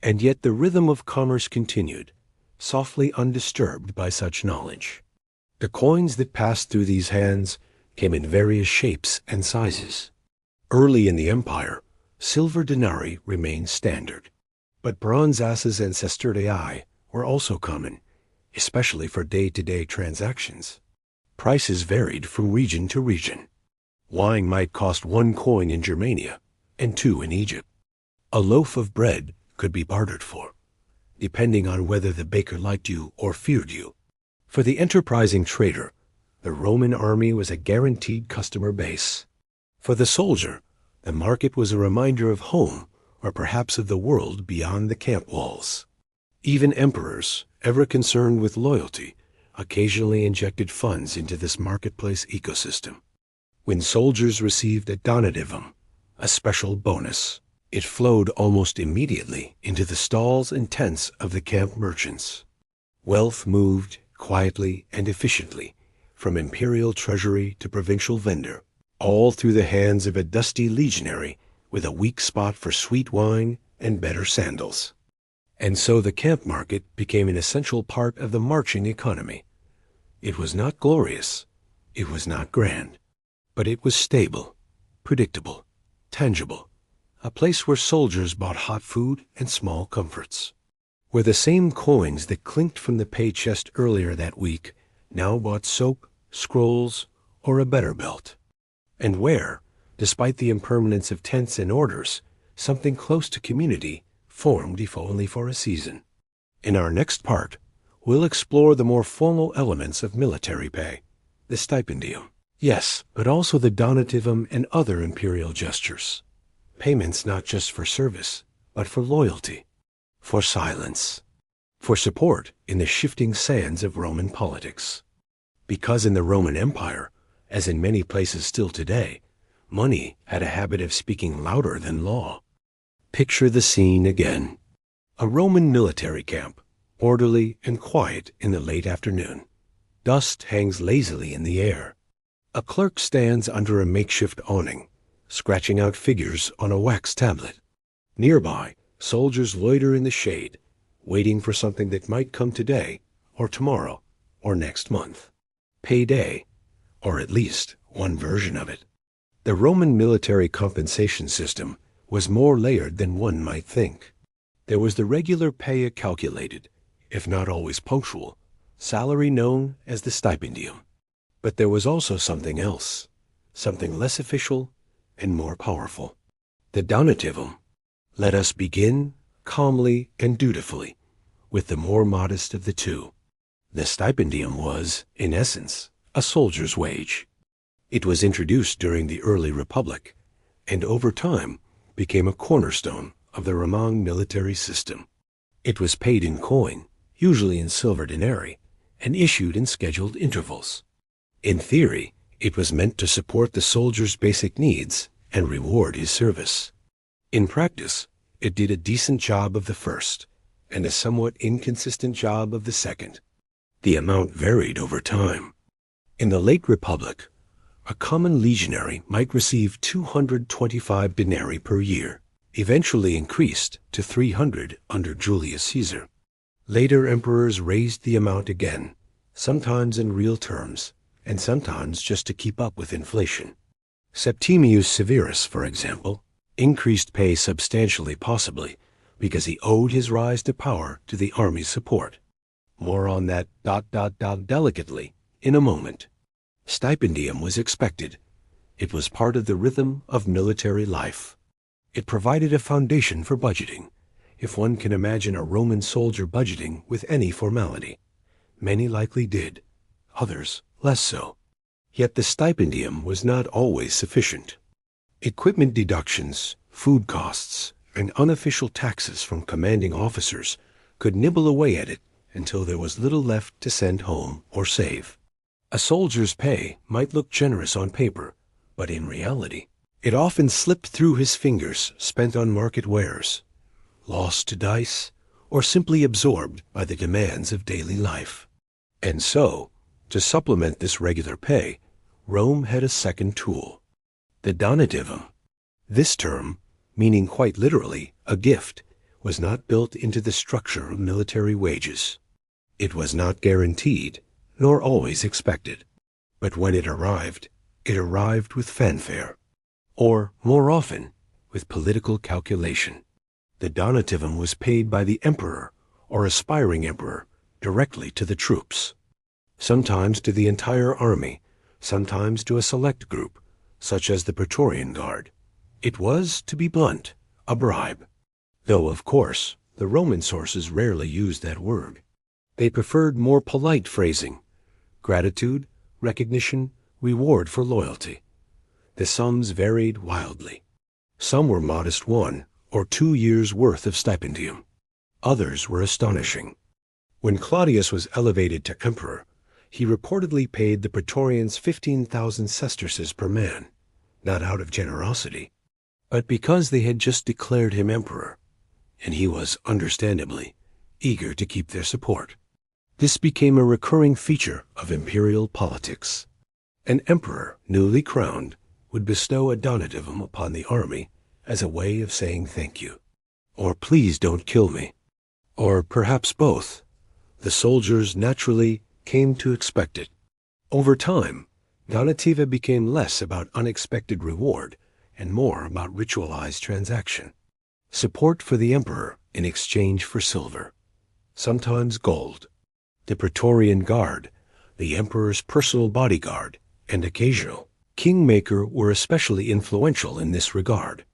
And yet the rhythm of commerce continued, softly undisturbed by such knowledge. The coins that passed through these hands came in various shapes and sizes. Early in the empire, silver denarii remained standard, but bronze asses and sestertii were also common, especially for day-to-day transactions. Prices varied from region to region. Wine might cost 1 coin in Germania and 2 in Egypt. A loaf of bread could be bartered for, depending on whether the baker liked you or feared you. For the enterprising trader, the Roman army was a guaranteed customer base. For the soldier, the market was a reminder of home, or perhaps of the world beyond the camp walls. Even emperors, ever concerned with loyalty, occasionally injected funds into this marketplace ecosystem. When soldiers received a donativum, a special bonus, it flowed almost immediately into the stalls and tents of the camp merchants. Wealth moved quietly and efficiently from imperial treasury to provincial vendor, all through the hands of a dusty legionary with a weak spot for sweet wine and better sandals. And so the camp market became an essential part of the marching economy. It was not glorious, it was not grand, but it was stable, predictable, tangible, a place where soldiers bought hot food and small comforts, where the same coins that clinked from the pay chest earlier that week now bought soap, scrolls, or a better belt, and where, despite the impermanence of tents and orders, something close to community formed if only for a season. In our next part, we'll explore the more formal elements of military pay, the stipendium. Yes, but also the donativum and other imperial gestures. Payments not just for service, but for loyalty, for silence, for support in the shifting sands of Roman politics. Because in the Roman Empire, as in many places still today, money had a habit of speaking louder than law. Picture the scene again. A Roman military camp, orderly and quiet in the late afternoon. Dust hangs lazily in the air. A clerk stands under a makeshift awning, scratching out figures on a wax tablet. Nearby, soldiers loiter in the shade, waiting for something that might come today, or tomorrow, or next month. Payday, or at least one version of it. The Roman military compensation system was more layered than one might think. There was the regular pay calculated, if not always punctual, salary known as the stipendium. But there was also something else, something less official and more powerful. The donativum. Let us begin, calmly and dutifully, with the more modest of the two. The stipendium was, in essence, a soldier's wage. It was introduced during the early Republic, and over time became a cornerstone of the Roman military system. It was paid in coin, usually in silver denarii, and issued in scheduled intervals. In theory, it was meant to support the soldier's basic needs and reward his service. In practice, it did a decent job of the first, and a somewhat inconsistent job of the second. The amount varied over time. In the late Republic, a common legionary might receive 225 denarii per year, eventually increased to 300 under Julius Caesar. Later emperors raised the amount again, sometimes in real terms, and sometimes just to keep up with inflation. Septimius Severus, for example, increased pay substantially, possibly because he owed his rise to power to the army's support. More on that ... delicately in a moment. Stipendium was expected. It was part of the rhythm of military life. It provided a foundation for budgeting, if one can imagine a Roman soldier budgeting with any formality. Many likely did, others less so. Yet the stipendium was not always sufficient. Equipment deductions, food costs, and unofficial taxes from commanding officers could nibble away at it until there was little left to send home or save. A soldier's pay might look generous on paper, but in reality, it often slipped through his fingers, spent on market wares, lost to dice, or simply absorbed by the demands of daily life. And so, to supplement this regular pay, Rome had a second tool, the donativum. This term, meaning quite literally a gift, was not built into the structure of military wages. It was not guaranteed, nor always expected. But when it arrived with fanfare, or, more often, with political calculation. The donativum was paid by the emperor or aspiring emperor directly to the troops, sometimes to the entire army, sometimes to a select group, such as the Praetorian Guard. It was, to be blunt, a bribe. Though, of course, the Roman sources rarely used that word. They preferred more polite phrasing: gratitude, recognition, reward for loyalty. The sums varied wildly. Some were modest 1 or 2 years' worth of stipendium. Others were astonishing. When Claudius was elevated to emperor, he reportedly paid the Praetorians 15,000 sesterces per man, not out of generosity, but because they had just declared him emperor, and he was, understandably, eager to keep their support. This became a recurring feature of imperial politics. An emperor, newly crowned, would bestow a donativum upon the army as a way of saying thank you, or please don't kill me, or perhaps both. The soldiers naturally came to expect it. Over time, donativa became less about unexpected reward and more about ritualized transaction. Support for the emperor in exchange for silver, sometimes gold. The Praetorian Guard, the emperor's personal bodyguard, and occasional kingmaker were especially influential in this regard.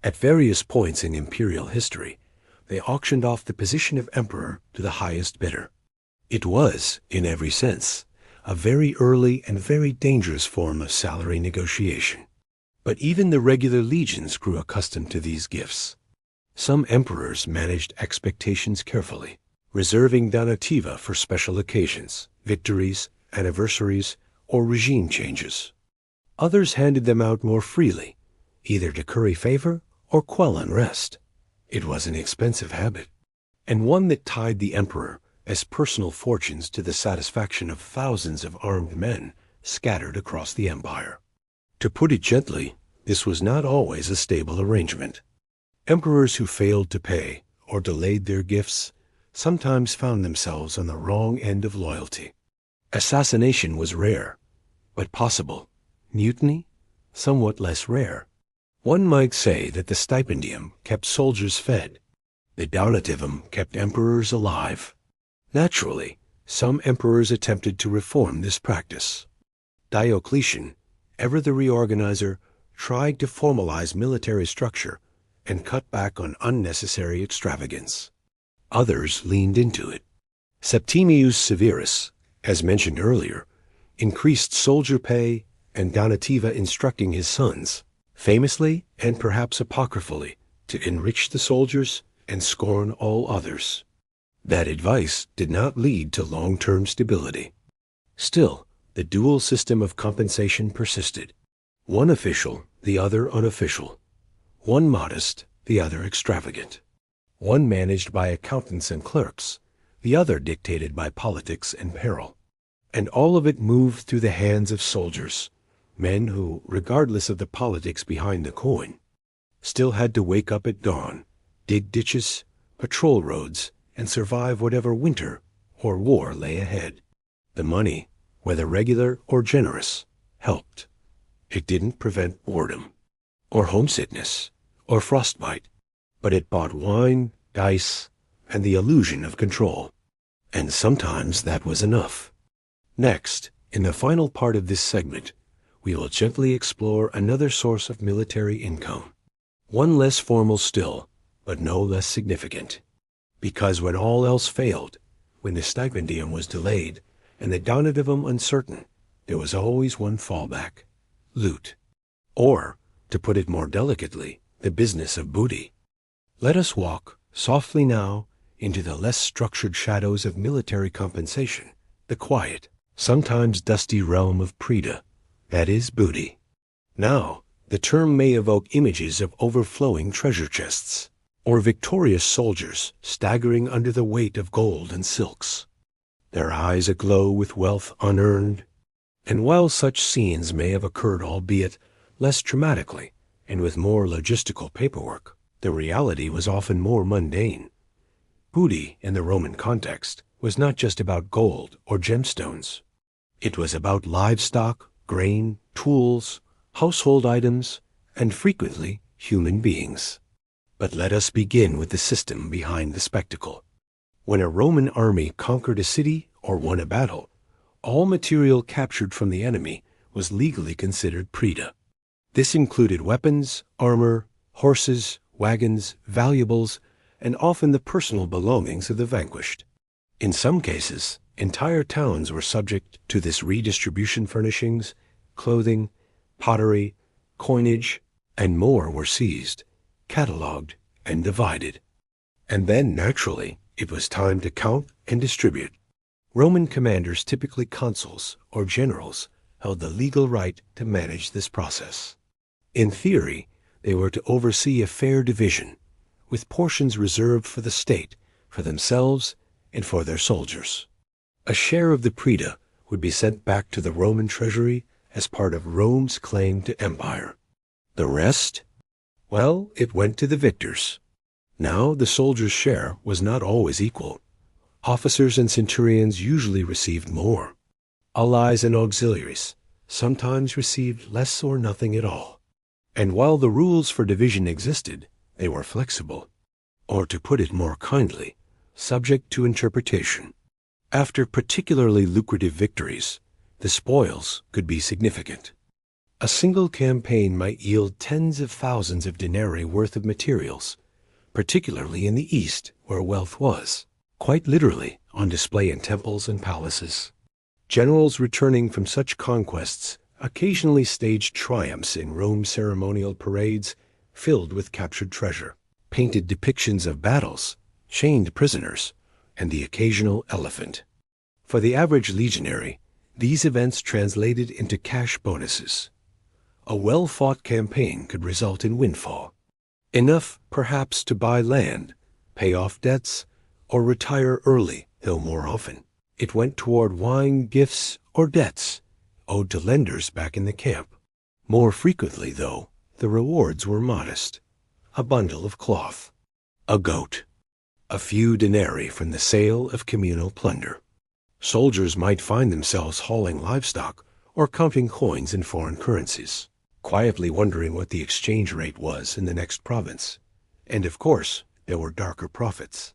At various points in imperial history, they auctioned off the position of emperor to the highest bidder. It was, in every sense, a very early and very dangerous form of salary negotiation. But even the regular legions grew accustomed to these gifts. Some emperors managed expectations carefully, reserving donativa for special occasions, victories, anniversaries, or regime changes. Others handed them out more freely, either to curry favor or quell unrest. It was an expensive habit, and one that tied the emperor as personal fortunes to the satisfaction of thousands of armed men scattered across the empire. To put it gently, this was not always a stable arrangement. Emperors who failed to pay or delayed their gifts sometimes found themselves on the wrong end of loyalty. Assassination was rare, but possible. Mutiny, somewhat less rare. One might say that the stipendium kept soldiers fed. The donativum kept emperors alive. Naturally, some emperors attempted to reform this practice. Diocletian, ever the reorganizer, tried to formalize military structure and cut back on unnecessary extravagance. Others leaned into it. Septimius Severus, as mentioned earlier, increased soldier pay and donativa, instructing his sons, famously and perhaps apocryphally, to enrich the soldiers and scorn all others. That advice did not lead to long-term stability. Still, the dual system of compensation persisted. One official, the other unofficial. One modest, the other extravagant. One managed by accountants and clerks, the other dictated by politics and peril. And all of it moved through the hands of soldiers, men who, regardless of the politics behind the coin, still had to wake up at dawn, dig ditches, patrol roads, and survive whatever winter or war lay ahead. The money, whether regular or generous, helped. It didn't prevent boredom, or homesickness, or frostbite, but it bought wine, dice, and the illusion of control. And sometimes that was enough. Next, in the final part of this segment, we will gently explore another source of military income. One less formal still, but no less significant. Because when all else failed, when the stipendium was delayed, and the donativum uncertain, there was always one fallback: loot. Or, to put it more delicately, the business of booty. Let us walk, softly now, into the less structured shadows of military compensation, the quiet, sometimes dusty realm of preda, that is, booty. Now, the term may evoke images of overflowing treasure chests, or victorious soldiers staggering under the weight of gold and silks, their eyes aglow with wealth unearned. And while such scenes may have occurred, albeit less dramatically and with more logistical paperwork, the reality was often more mundane. Booty, in the Roman context, was not just about gold or gemstones. It was about livestock, grain, tools, household items, and frequently human beings. But let us begin with the system behind the spectacle. When a Roman army conquered a city or won a battle, all material captured from the enemy was legally considered preda. This included weapons, armor, horses, wagons, valuables, and often the personal belongings of the vanquished. In some cases, entire towns were subject to this redistribution. Furnishings, clothing, pottery, coinage, and more were seized, catalogued, and divided. And then, naturally, it was time to count and distribute. Roman commanders, typically consuls or generals, held the legal right to manage this process. In theory, they were to oversee a fair division, with portions reserved for the state, for themselves, and for their soldiers. A share of the preda would be sent back to the Roman treasury as part of Rome's claim to empire. The rest? Well, it went to the victors. Now the soldiers' share was not always equal. Officers and centurions usually received more. Allies and auxiliaries sometimes received less or nothing at all. And while the rules for division existed, they were flexible, or to put it more kindly, subject to interpretation. After particularly lucrative victories, the spoils could be significant. A single campaign might yield tens of thousands of denarii worth of materials, particularly in the East, where wealth was, quite literally, on display in temples and palaces. Generals returning from such conquests occasionally staged triumphs in Rome's ceremonial parades filled with captured treasure, painted depictions of battles, chained prisoners, and the occasional elephant. For the average legionary, these events translated into cash bonuses. A well-fought campaign could result in windfall, enough perhaps to buy land, pay off debts, or retire early, though more often it went toward wine, gifts, or debts owed to lenders back in the camp. More frequently, though, the rewards were modest: a bundle of cloth, a goat, a few denarii from the sale of communal plunder. Soldiers might find themselves hauling livestock or counting coins in foreign currencies, quietly wondering what the exchange rate was in the next province. And of course, there were darker profits.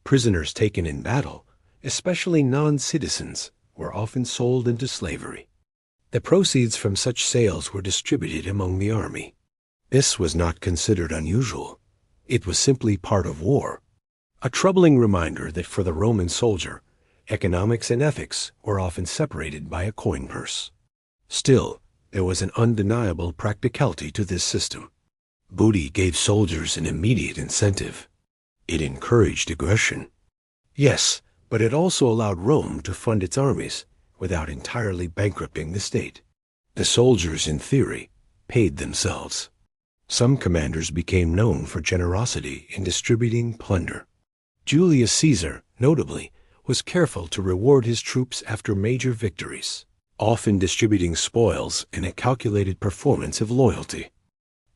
Prisoners taken in battle, especially non-citizens, were often sold into slavery. The proceeds from such sales were distributed among the army. This was not considered unusual. It was simply part of war. A troubling reminder that for the Roman soldier, economics and ethics were often separated by a coin purse. Still, there was an undeniable practicality to this system. Booty gave soldiers an immediate incentive. It encouraged aggression. Yes, but it also allowed Rome to fund its armies without entirely bankrupting the state. The soldiers, in theory, paid themselves. Some commanders became known for generosity in distributing plunder. Julius Caesar, notably, was careful to reward his troops after major victories, often distributing spoils in a calculated performance of loyalty.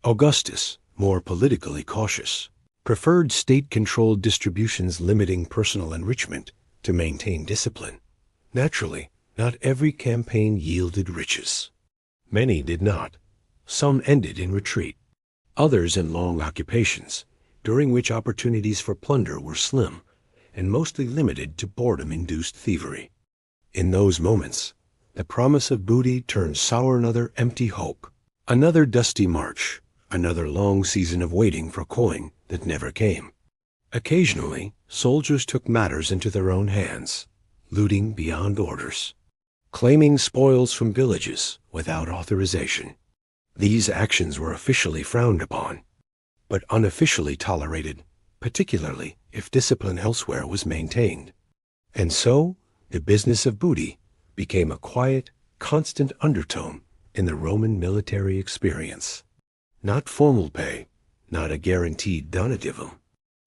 Augustus, more politically cautious, preferred state-controlled distributions limiting personal enrichment to maintain discipline. Naturally, not every campaign yielded riches. Many did not. Some ended in retreat, others in long occupations, during which opportunities for plunder were slim and mostly limited to boredom-induced thievery. In those moments, the promise of booty turned sour another empty hope, another dusty march, another long season of waiting for coin that never came. Occasionally, soldiers took matters into their own hands, looting beyond orders, claiming spoils from villages without authorization. These actions were officially frowned upon, but unofficially tolerated, particularly if discipline elsewhere was maintained. And so, the business of booty became a quiet, constant undertone in the Roman military experience. Not formal pay, not a guaranteed donativum,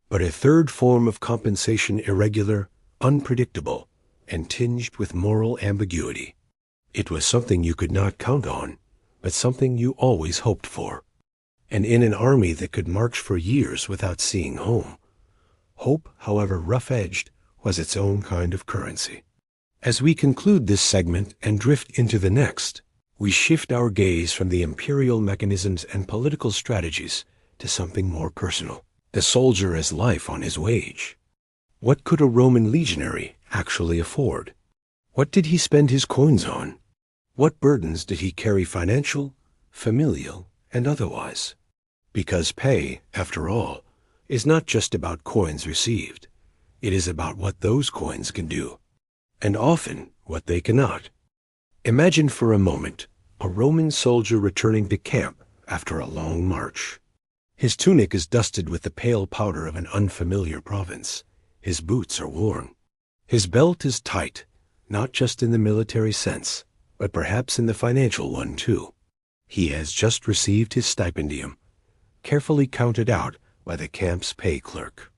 but a third form of compensation, irregular, unpredictable, and tinged with moral ambiguity. It was something you could not count on, but something you always hoped for. And in an army that could march for years without seeing home, hope, however rough-edged, was its own kind of currency. As we conclude this segment and drift into the next, we shift our gaze from the imperial mechanisms and political strategies to something more personal. The soldier as life on his wage. What could a Roman legionary actually afford? What did he spend his coins on? What burdens did he carry, financial, familial, and otherwise? Because pay, after all, is not just about coins received. It is about what those coins can do, and often what they cannot. Imagine for a moment a Roman soldier returning to camp after a long march. His tunic is dusted with the pale powder of an unfamiliar province. His boots are worn. His belt is tight, not just in the military sense, but perhaps in the financial one too. He has just received his stipendium, carefully counted out by the camp's pay clerk.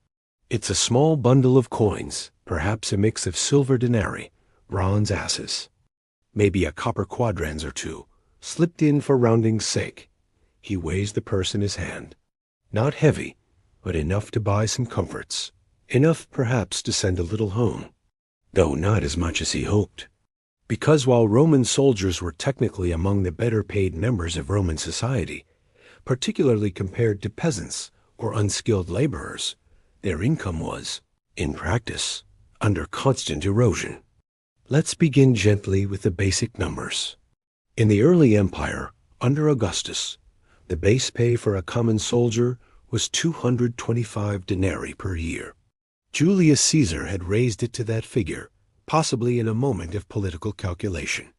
It's a small bundle of coins, perhaps a mix of silver denarii, bronze asses, maybe a copper quadrans or two, slipped in for rounding's sake. He weighs the purse in his hand. Not heavy, but enough to buy some comforts. Enough, perhaps, to send a little home, though not as much as he hoped. Because while Roman soldiers were technically among the better-paid members of Roman society, particularly compared to peasants or unskilled laborers, their income was, in practice, under constant erosion. Let's begin gently with the basic numbers. In the early empire, under Augustus, the base pay for a common soldier was 225 denarii per year. Julius Caesar had raised it to that figure, possibly in a moment of political calculation.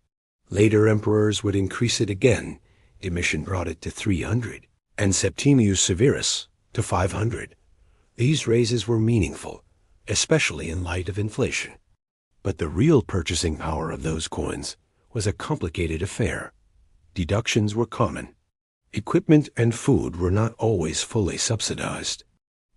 Later emperors would increase it again. Domitian brought it to 300, and Septimius Severus to 500. These raises were meaningful, especially in light of inflation. But the real purchasing power of those coins was a complicated affair. Deductions were common. Equipment and food were not always fully subsidized.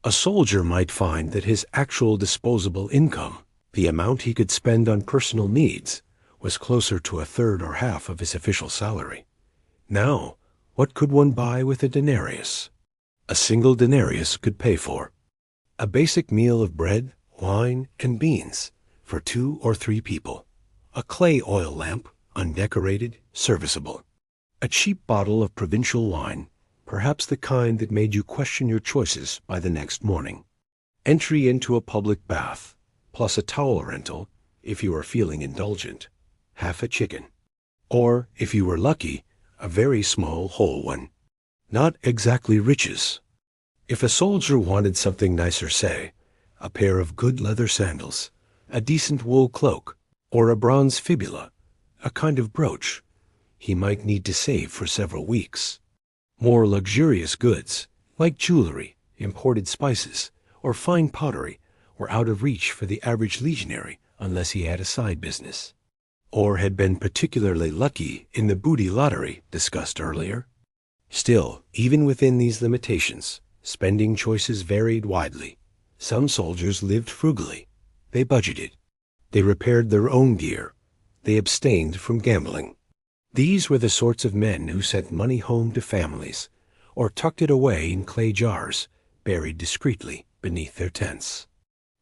A soldier might find that his actual disposable income, the amount he could spend on personal needs, was closer to a third or half of his official salary. Now, what could one buy with a denarius? A single denarius could pay for a basic meal of bread, wine, and beans for 2 or 3 people, a clay oil lamp, undecorated, serviceable, a cheap bottle of provincial wine, perhaps the kind that made you question your choices by the next morning, entry into a public bath, plus a towel rental if you were feeling indulgent, half a chicken, or, if you were lucky, a very small whole one. Not exactly riches. If a soldier wanted something nicer, say, a pair of good leather sandals, a decent wool cloak, or a bronze fibula, a kind of brooch, he might need to save for several weeks. More luxurious goods, like jewelry, imported spices, or fine pottery were out of reach for the average legionary unless he had a side business, or had been particularly lucky in the booty lottery discussed earlier. Still, even within these limitations, spending choices varied widely. Some soldiers lived frugally. They budgeted. They repaired their own gear. They abstained from gambling. These were the sorts of men who sent money home to families, or tucked it away in clay jars, buried discreetly beneath their tents.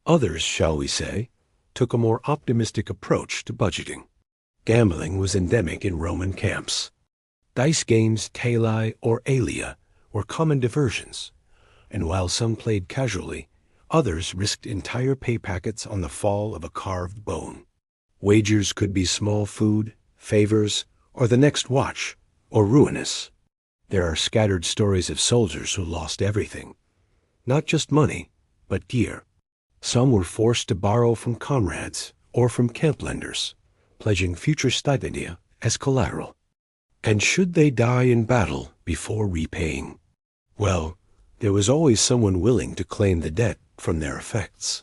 Others, shall we say, took a more optimistic approach to budgeting. Gambling was endemic in Roman camps. Dice games, tali or alia, were common diversions, and while some played casually, others risked entire pay packets on the fall of a carved bone. Wagers could be small food, favors, or the next watch, or ruinous. There are scattered stories of soldiers who lost everything. Not just money, but gear. Some were forced to borrow from comrades or from camp lenders, pledging future stipendia as collateral. And should they die in battle before repaying? Well, there was always someone willing to claim the debt from their effects.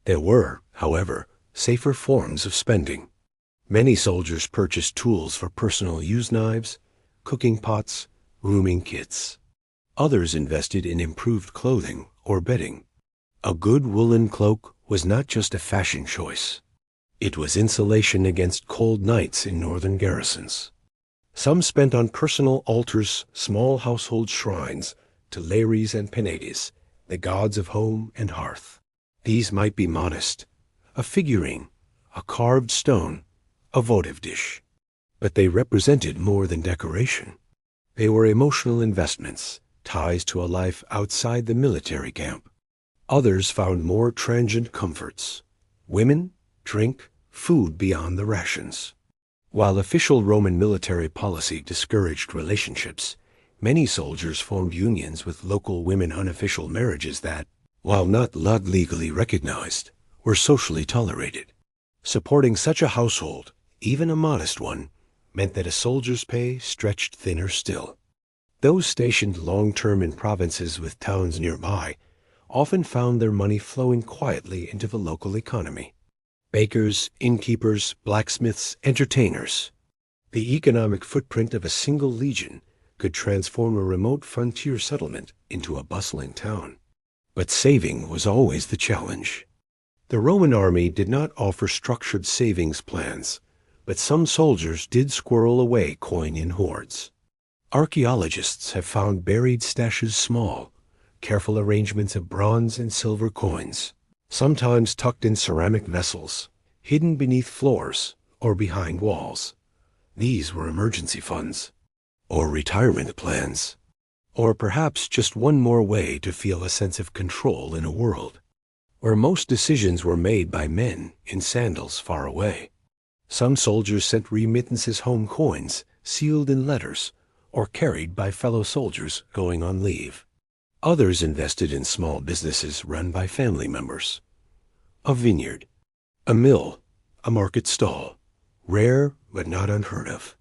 There were, however, safer forms of spending. Many soldiers purchased tools for personal use, knives, cooking pots, rooming kits. Others invested in improved clothing or bedding. A good woolen cloak was not just a fashion choice. It was insulation against cold nights in northern garrisons. Some spent on personal altars, small household shrines to Lares and Penates, the gods of home and hearth. These might be modest, a figurine, a carved stone, a votive dish. But they represented more than decoration. They were emotional investments, ties to a life outside the military camp. Others found more transient comforts: women, drink, food beyond the rations. While official Roman military policy discouraged relationships, many soldiers formed unions with local women unofficial marriages that, while not legally recognized, were socially tolerated. Supporting such a household, even a modest one, meant that a soldier's pay stretched thinner still. Those stationed long-term in provinces with towns nearby often found their money flowing quietly into the local economy. Bakers, innkeepers, blacksmiths, entertainers. The economic footprint of a single legion could transform a remote frontier settlement into a bustling town. But saving was always the challenge. The Roman army did not offer structured savings plans, but some soldiers did squirrel away coin in hoards. Archaeologists have found buried stashes small, careful arrangements of bronze and silver coins, sometimes tucked in ceramic vessels, hidden beneath floors or behind walls. These were emergency funds, or retirement plans, or perhaps just one more way to feel a sense of control in a world where most decisions were made by men in sandals far away. Some soldiers sent remittances home, coins sealed in letters or carried by fellow soldiers going on leave. Others invested in small businesses run by family members. A vineyard, a mill, a market stall, rare but not unheard of.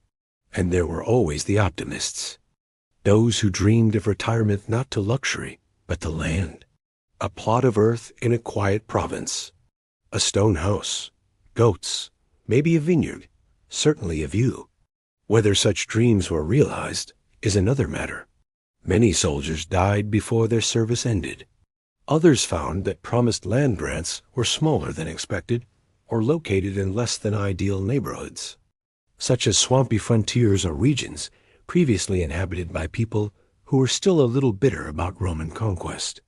And there were always the optimists, those who dreamed of retirement not to luxury, but to land. A plot of earth in a quiet province, a stone house, goats, maybe a vineyard, certainly a view. Whether such dreams were realized is another matter. Many soldiers died before their service ended. Others found that promised land grants were smaller than expected or located in less than ideal neighborhoods, such as swampy frontiers or regions previously inhabited by people who were still a little bitter about Roman conquest.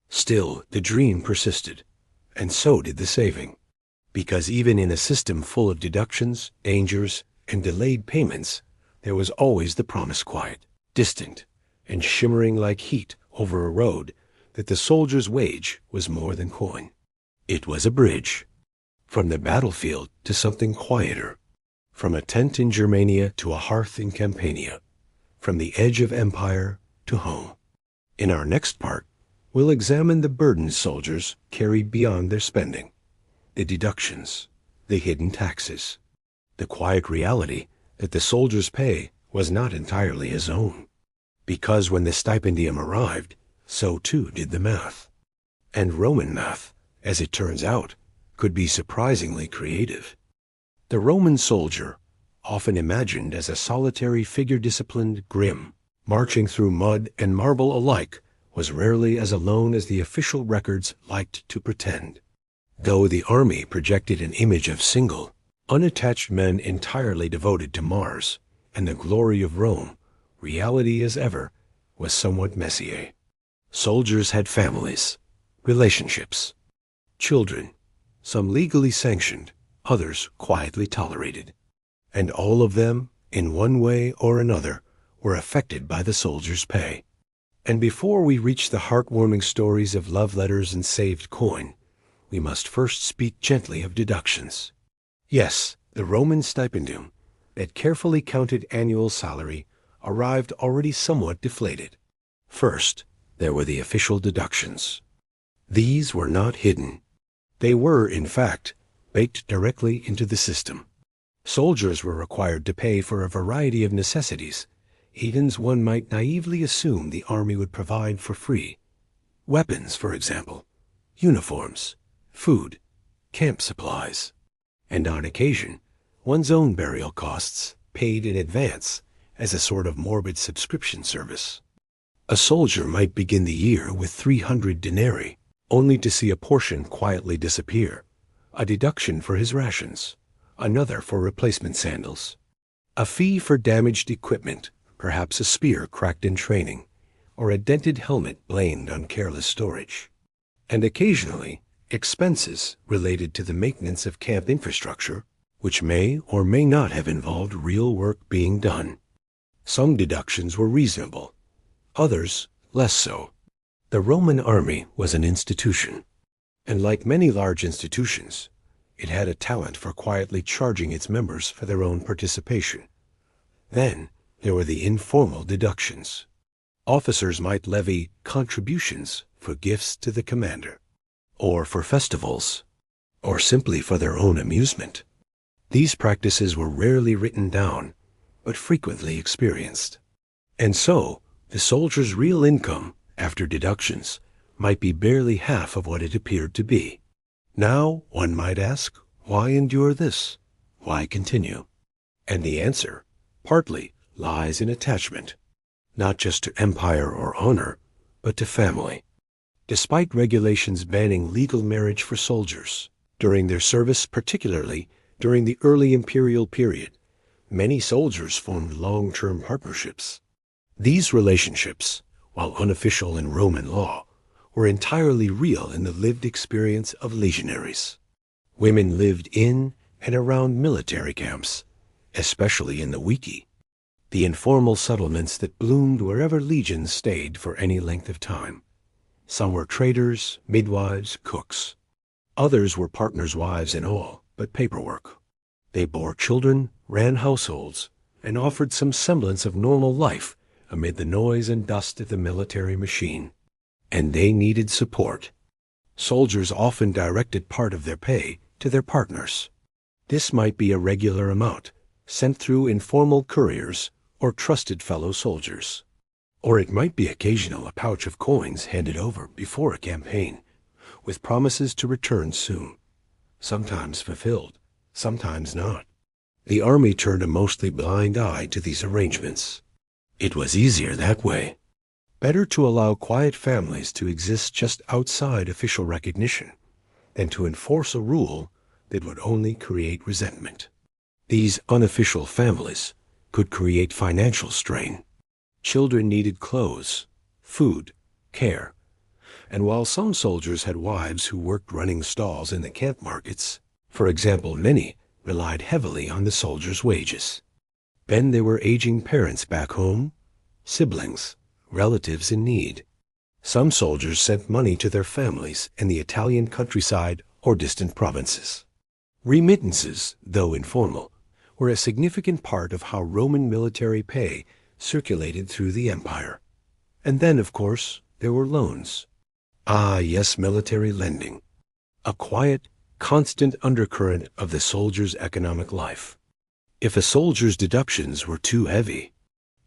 Still, the dream persisted, and so did the saving, because even in a system full of deductions, dangers, and delayed payments, there was always the promise quiet, distant, and shimmering like heat over a road that the soldier's wage was more than coin. It was a bridge, from the battlefield to something quieter, from a tent in Germania to a hearth in Campania, from the edge of empire to home. In our next part, we'll examine the burdens soldiers carried beyond their spending, the deductions, the hidden taxes, the quiet reality that the soldier's pay was not entirely his own, because when the stipendium arrived, so too did the math. And Roman math, as it turns out, could be surprisingly creative. The Roman soldier, often imagined as a solitary figure disciplined grim, marching through mud and marble alike, was rarely as alone as the official records liked to pretend. Though the army projected an image of single, unattached men entirely devoted to Mars and the glory of Rome, reality as ever was somewhat messier. Soldiers had families, relationships, children, some legally sanctioned, others quietly tolerated. And all of them, in one way or another, were affected by the soldier's pay. And before we reach the heartwarming stories of love letters and saved coin, we must first speak gently of deductions. Yes, the Roman stipendium, that carefully counted annual salary, arrived already somewhat deflated. First, there were the official deductions. These were not hidden. They were, in fact, baked directly into the system. Soldiers were required to pay for a variety of necessities, even as one might naively assume the army would provide for free. Weapons, for example, uniforms, food, camp supplies, and on occasion, one's own burial costs paid in advance as a sort of morbid subscription service. A soldier might begin the year with 300 denarii, only to see a portion quietly disappear, a deduction for his rations, another for replacement sandals, a fee for damaged equipment, perhaps a spear cracked in training, or a dented helmet blamed on careless storage, and occasionally expenses related to the maintenance of camp infrastructure, which may or may not have involved real work being done. Some deductions were reasonable, others less so. The Roman army was an institution, and like many large institutions, it had a talent for quietly charging its members for their own participation. Then there were the informal deductions. Officers might levy contributions for gifts to the commander, or for festivals, or simply for their own amusement. These practices were rarely written down, but frequently experienced. And so, the soldier's real income, after deductions, might be barely half of what it appeared to be. Now, one might ask, why endure this? Why continue? And the answer, partly, lies in attachment, not just to empire or honor, but to family. Despite regulations banning legal marriage for soldiers, during their service, particularly during the early imperial period, many soldiers formed long-term partnerships. These relationships, while unofficial in Roman law, were entirely real in the lived experience of legionaries. Women lived in and around military camps, especially in the Wiki, the informal settlements that bloomed wherever legions stayed for any length of time. Some were traders, midwives, cooks. Others were partners' wives in all but paperwork. They bore children, ran households, and offered some semblance of normal life amid the noise and dust of the military machine. And they needed support. Soldiers often directed part of their pay to their partners. This might be a regular amount, sent through informal couriers or trusted fellow soldiers. Or it might be occasional a pouch of coins handed over before a campaign, with promises to return soon, sometimes fulfilled, sometimes not. The army turned a mostly blind eye to these arrangements. It was easier that way. Better to allow quiet families to exist just outside official recognition than to enforce a rule that would only create resentment. These unofficial families could create financial strain. Children needed clothes, food, care, and while some soldiers had wives who worked running stalls in the camp markets, for example, many relied heavily on the soldiers' wages. Then there were aging parents back home, siblings, relatives in need. Some soldiers sent money to their families in the Italian countryside or distant provinces. Remittances, though informal, were a significant part of how Roman military pay circulated through the empire. And then, of course, there were loans. Ah, yes, military lending. A quiet, constant undercurrent of the soldier's economic life. If a soldier's deductions were too heavy,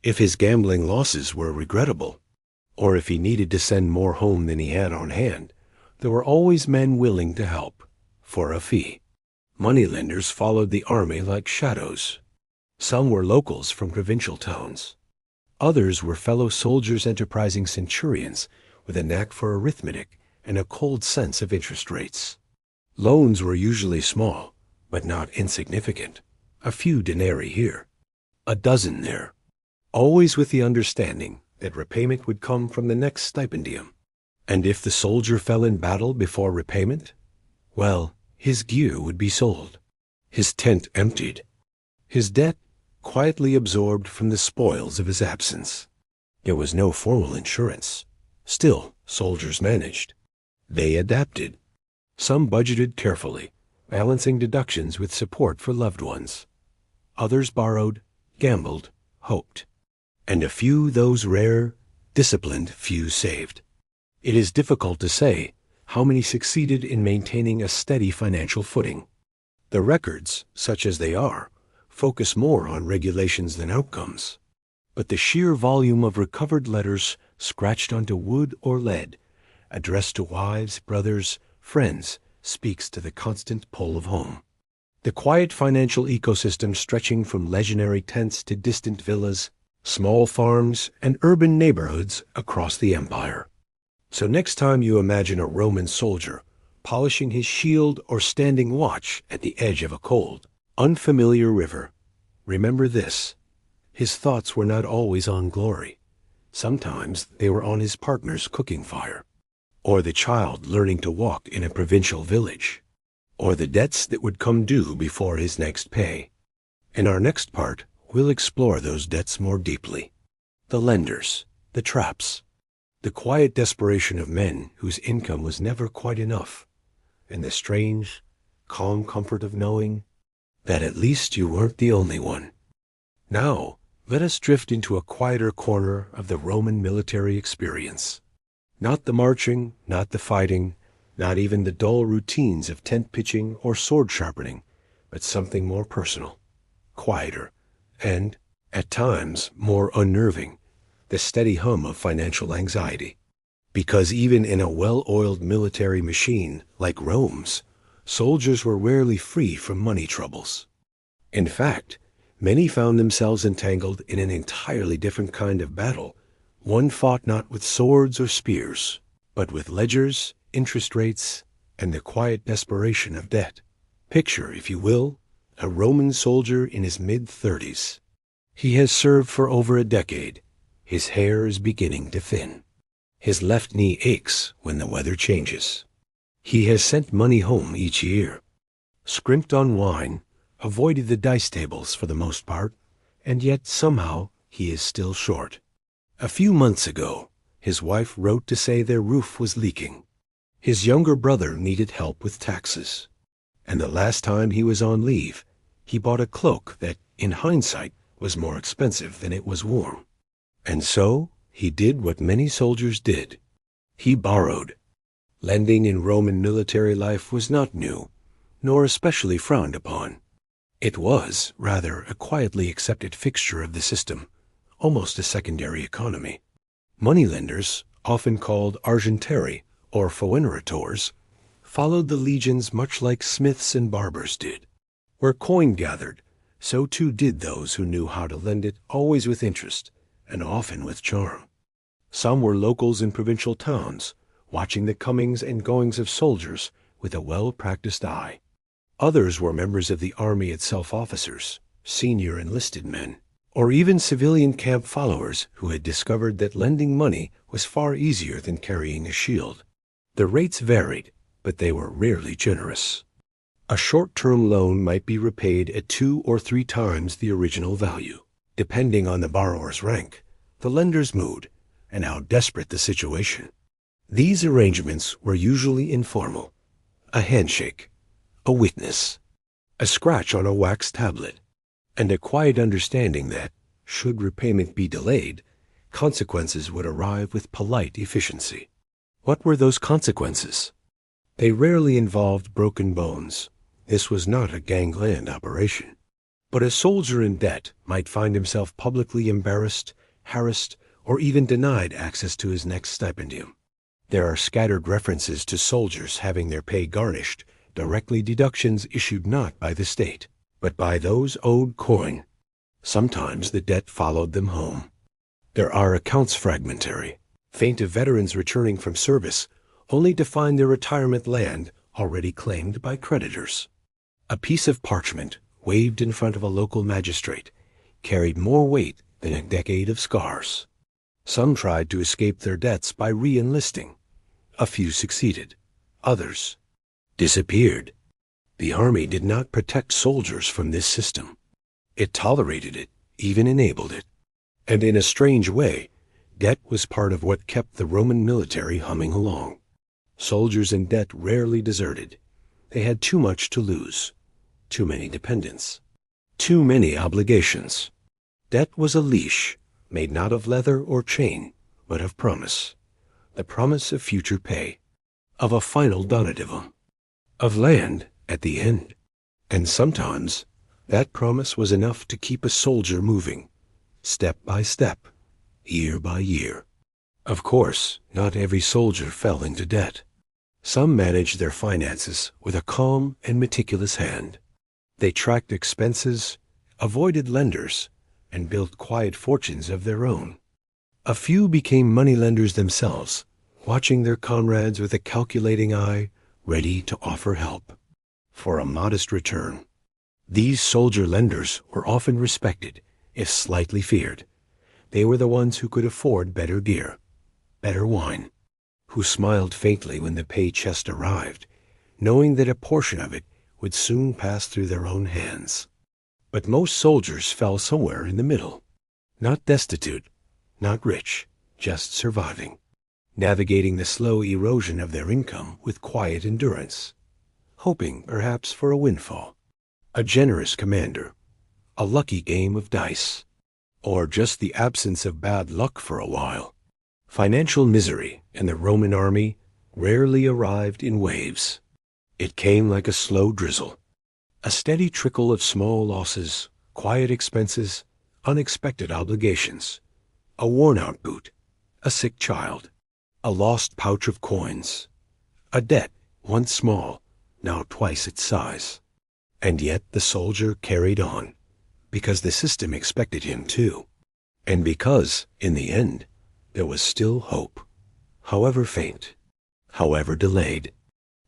if his gambling losses were regrettable, or if he needed to send more home than he had on hand, There were always men willing to help, for a fee. Moneylenders followed the army like shadows. Some were locals from provincial towns. Others were fellow soldiers, enterprising centurions with a knack for arithmetic and a cold sense of interest rates. Loans were usually small, but not insignificant. A few denarii here, a dozen there, always with the understanding that repayment would come from the next stipendium. And if the soldier fell in battle before repayment, well, his gear would be sold, his tent emptied, his debt quietly absorbed from the spoils of his absence. There was no formal insurance. Still, soldiers managed. They adapted. Some budgeted carefully, balancing deductions with support for loved ones. Others borrowed, gambled, hoped. And a few, those rare, disciplined few, saved. It is difficult to say how many succeeded in maintaining a steady financial footing. The records, such as they are, focus more on regulations than outcomes. But the sheer volume of recovered letters scratched onto wood or lead, addressed to wives, brothers, friends, speaks to the constant pull of home. The quiet financial ecosystem stretching from legionary tents to distant villas, small farms, and urban neighborhoods across the empire. So next time you imagine a Roman soldier polishing his shield or standing watch at the edge of a cold, unfamiliar river, remember this: his thoughts were not always on glory. Sometimes they were on his partner's cooking fire, or the child learning to walk in a provincial village, or the debts that would come due before his next pay. In our next part, we'll explore those debts more deeply. The lenders, the traps, the quiet desperation of men whose income was never quite enough, and the strange, calm comfort of knowing that at least you weren't the only one. Now, let us drift into a quieter corner of the Roman military experience. Not the marching, not the fighting, not even the dull routines of tent pitching or sword sharpening, but something more personal, quieter, and, at times, more unnerving, the steady hum of financial anxiety. Because even in a well-oiled military machine like Rome's, soldiers were rarely free from money troubles. In fact, many found themselves entangled in an entirely different kind of battle, one fought not with swords or spears, but with ledgers, interest rates, and the quiet desperation of debt. Picture, if you will, a Roman soldier in his mid-30s. He has served for over a decade. His hair is beginning to thin. His left knee aches when the weather changes. He has sent money home each year, scrimped on wine, avoided the dice tables for the most part, and yet somehow he is still short. A few months ago, his wife wrote to say their roof was leaking. His younger brother needed help with taxes. And the last time he was on leave, he bought a cloak that, in hindsight, was more expensive than it was warm. And so he did what many soldiers did. He borrowed. Lending in Roman military life was not new, nor especially frowned upon. It was, rather, a quietly accepted fixture of the system, almost a secondary economy. Moneylenders, often called argentari or foederators, followed the legions much like smiths and barbers did. Where coin gathered, so too did those who knew how to lend it, always with interest, and often with charm. Some were locals in provincial towns, watching the comings and goings of soldiers with a well-practiced eye. Others were members of the army itself, officers, senior enlisted men, or even civilian camp followers who had discovered that lending money was far easier than carrying a shield. The rates varied, but they were rarely generous. A short-term loan might be repaid at 2 or 3 times the original value, depending on the borrower's rank, the lender's mood, and how desperate the situation. These arrangements were usually informal: a handshake, a witness, a scratch on a wax tablet, and a quiet understanding that, should repayment be delayed, consequences would arrive with polite efficiency. What were those consequences? They rarely involved broken bones. This was not a gangland operation. But a soldier in debt might find himself publicly embarrassed, harassed, or even denied access to his next stipendium. There are scattered references to soldiers having their pay garnished, directly deductions issued not by the state, but by those owed coin. Sometimes the debt followed them home. There are accounts fragmentary, faint of veterans returning from service, only to find their retirement land already claimed by creditors. A piece of parchment, waved in front of a local magistrate, carried more weight than a decade of scars. Some tried to escape their debts by re-enlisting. A few succeeded. Others disappeared. The army did not protect soldiers from this system. It tolerated it, even enabled it. And in a strange way, debt was part of what kept the Roman military humming along. Soldiers in debt rarely deserted. They had too much to lose, too many dependents, too many obligations. Debt was a leash, made not of leather or chain, but of promise. The promise of future pay, of a final donativum, of land at the end. And sometimes that promise was enough to keep a soldier moving, step by step, year by year. Of course, not every soldier fell into debt. Some managed their finances with a calm and meticulous hand. They tracked expenses, avoided lenders, and built quiet fortunes of their own. A few became moneylenders themselves, watching their comrades with a calculating eye, ready to offer help for a modest return. These soldier lenders were often respected, if slightly feared. They were the ones who could afford better gear, better wine, who smiled faintly when the pay chest arrived, knowing that a portion of it would soon pass through their own hands. But most soldiers fell somewhere in the middle, not destitute, not rich, just surviving, navigating the slow erosion of their income with quiet endurance, hoping perhaps for a windfall, a generous commander, a lucky game of dice, or just the absence of bad luck for a while. Financial misery in the Roman army rarely arrived in waves. It came like a slow drizzle, a steady trickle of small losses, quiet expenses, unexpected obligations, a worn-out boot, a sick child, a lost pouch of coins, a debt once small, now twice its size. And yet the soldier carried on, because the system expected him to, and because, in the end, there was still hope, however faint, however delayed.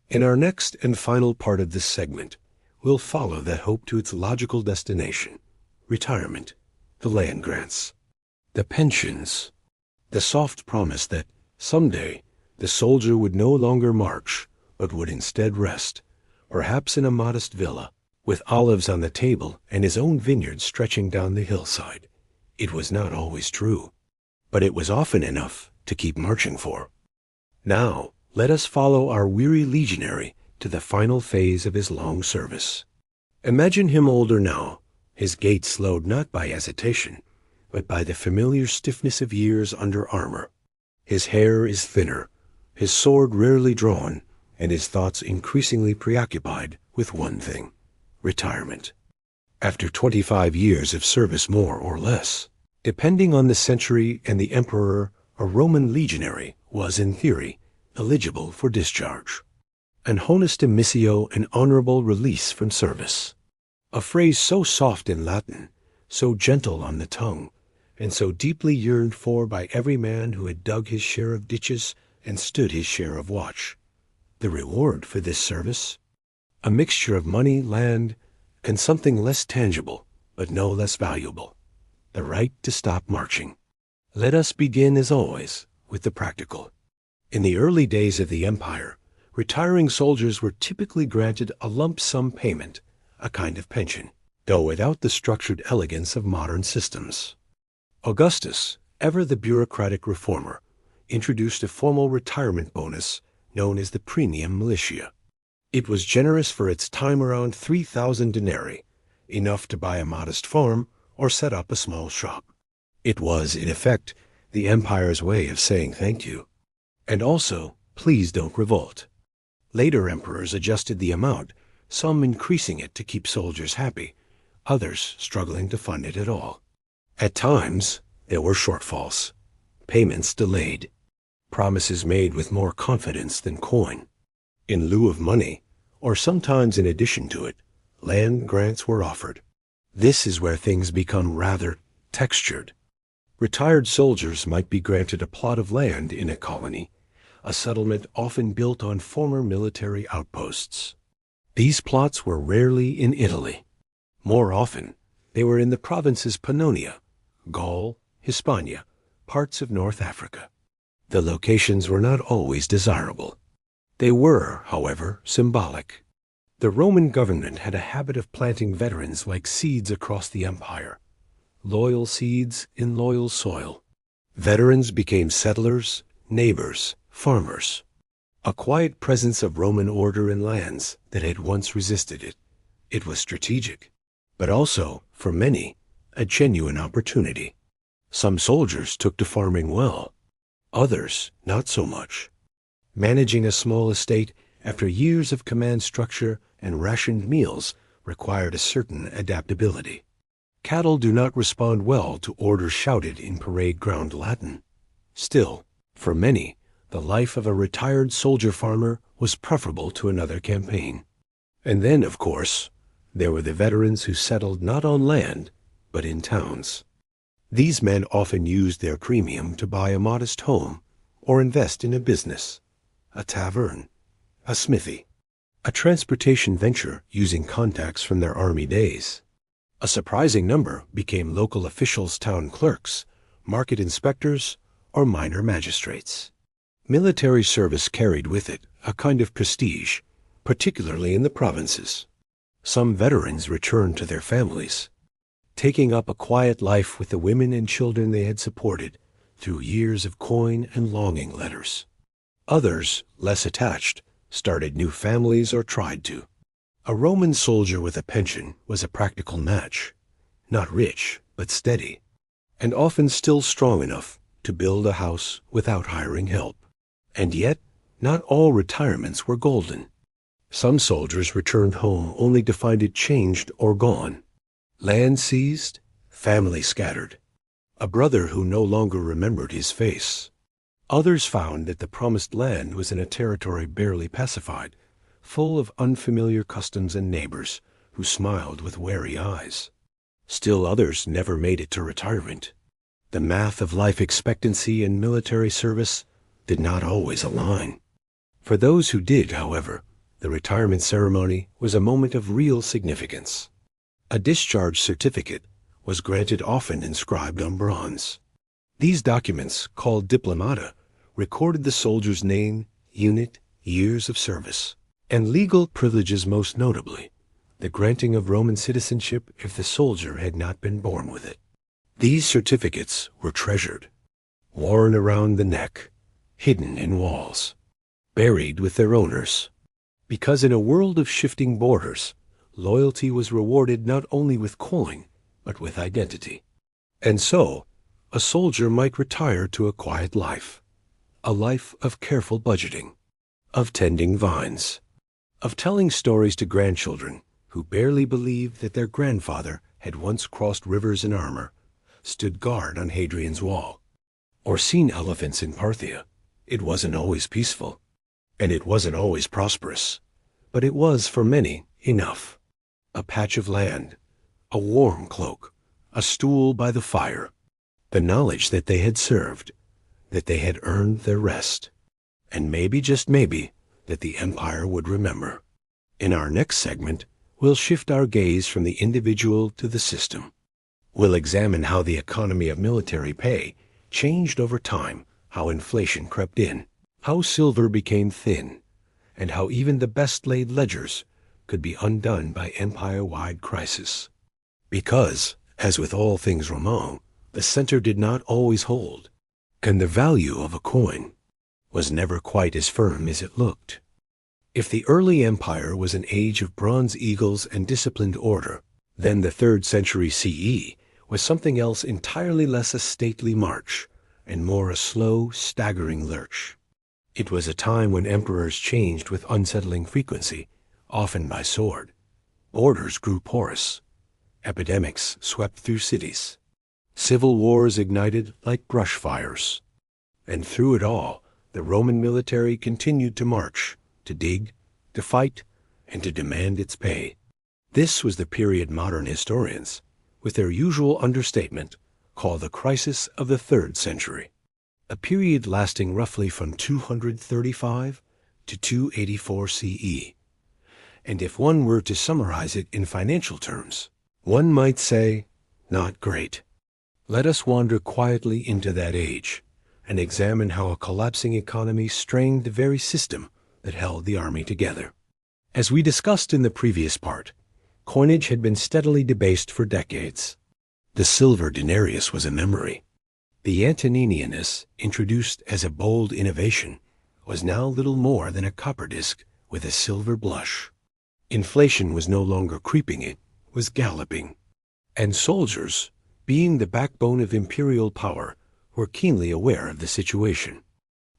In our next and final part of this segment, we'll follow that hope to its logical destination: retirement, the land grants, the pensions, the soft promise that someday the soldier would no longer march, but would instead rest, perhaps in a modest villa, with olives on the table and his own vineyard stretching down the hillside. It was not always true, but it was often enough to keep marching for. Now, let us follow our weary legionary to the final phase of his long service. Imagine him older now, his gait slowed not by hesitation, but by the familiar stiffness of years under armor. His hair is thinner, his sword rarely drawn, and his thoughts increasingly preoccupied with one thing: retirement. After 25 years of service, more or less, depending on the century and the emperor, a Roman legionary was, in theory, eligible for discharge. An honus demissio, an honorable release from service. A phrase so soft in Latin, so gentle on the tongue, and so deeply yearned for by every man who had dug his share of ditches and stood his share of watch. The reward for this service? A mixture of money, land, and something less tangible, but no less valuable: the right to stop marching. Let us begin, as always, with the practical. In the early days of the empire, retiring soldiers were typically granted a lump sum payment, a kind of pension, though without the structured elegance of modern systems. Augustus, ever the bureaucratic reformer, introduced a formal retirement bonus known as the premium militia. It was generous for its time, around 3,000 denarii, enough to buy a modest farm or set up a small shop. It was, in effect, the empire's way of saying thank you. And also, please don't revolt. Later emperors adjusted the amount, some increasing it to keep soldiers happy, others struggling to fund it at all. At times, there were shortfalls, payments delayed. promises made with more confidence than coin. In lieu of money, or sometimes in addition to it, land grants were offered. This is where things become rather textured. Retired soldiers might be granted a plot of land in a colony, a settlement often built on former military outposts. These plots were rarely in Italy. More often, they were in the provinces Pannonia, Gaul, Hispania, parts of North Africa. The locations were not always desirable. They were, however, symbolic. The Roman government had a habit of planting veterans like seeds across the empire, loyal seeds in loyal soil. Veterans became settlers, neighbors, farmers, a quiet presence of Roman order in lands that had once resisted it. It was strategic, but also, for many, a genuine opportunity. Some soldiers took to farming well, others not so much. Managing a small estate after years of command structure and rationed meals required a certain adaptability. Cattle do not respond well to orders shouted in parade ground Latin. Still, for many, the life of a retired soldier farmer was preferable to another campaign. And then, of course, there were the veterans who settled not on land, but in towns. These men often used their premium to buy a modest home or invest in a business, a tavern, a smithy, a transportation venture using contacts from their army days. A surprising number became local officials, town clerks, market inspectors, or minor magistrates. Military service carried with it a kind of prestige, particularly in the provinces. Some veterans returned to their families, taking up a quiet life with the women and children they had supported through years of coin and longing letters. Others, less attached, started new families or tried to. A Roman soldier with a pension was a practical match, not rich, but steady, and often still strong enough to build a house without hiring help. And yet, not all retirements were golden. Some soldiers returned home only to find it changed or gone. Land seized, family scattered, a brother who no longer remembered his face. Others found that the promised land was in a territory barely pacified, full of unfamiliar customs and neighbors who smiled with wary eyes. Still others never made it to retirement. The math of life expectancy and military service did not always align. For those who did, however, the retirement ceremony was a moment of real significance. A discharge certificate was granted, often inscribed on bronze. These documents, called diplomata, recorded the soldier's name, unit, years of service, and legal privileges, most notably the granting of Roman citizenship if the soldier had not been born with it. These certificates were treasured, worn around the neck, hidden in walls, buried with their owners, because in a world of shifting borders, loyalty was rewarded not only with coin, but with identity. And so, a soldier might retire to a quiet life, a life of careful budgeting, of tending vines, of telling stories to grandchildren who barely believed that their grandfather had once crossed rivers in armor, stood guard on Hadrian's wall, or seen elephants in Parthia. It wasn't always peaceful, and it wasn't always prosperous, but it was, for many, enough. A patch of land, a warm cloak, a stool by the fire, the knowledge that they had served, that they had earned their rest, and maybe, just maybe, that the empire would remember. In our next segment, we'll shift our gaze from the individual to the system. We'll examine how the economy of military pay changed over time, how inflation crept in, how silver became thin, and how even the best-laid ledgers could be undone by empire-wide crisis. Because, as with all things Roman, the center did not always hold, and the value of a coin was never quite as firm as it looked. If the early empire was an age of bronze eagles and disciplined order, then the 3rd century CE was something else entirely, less a stately march and more a slow, staggering lurch. It was a time when emperors changed with unsettling frequency, often by sword. Borders grew porous. Epidemics swept through cities. Civil wars ignited like brush fires. And through it all, the Roman military continued to march, to dig, to fight, and to demand its pay. This was the period modern historians, with their usual understatement, call the crisis of the 3rd century, a period lasting roughly from 235 to 284 CE. And if one were to summarize it in financial terms, one might say, not great. Let us wander quietly into that age and examine how a collapsing economy strained the very system that held the army together. As we discussed in the previous part, coinage had been steadily debased for decades. The silver denarius was a memory. The Antoninianus, introduced as a bold innovation, was now little more than a copper disk with a silver blush. Inflation was no longer creeping, it was galloping. And soldiers, being the backbone of imperial power, were keenly aware of the situation.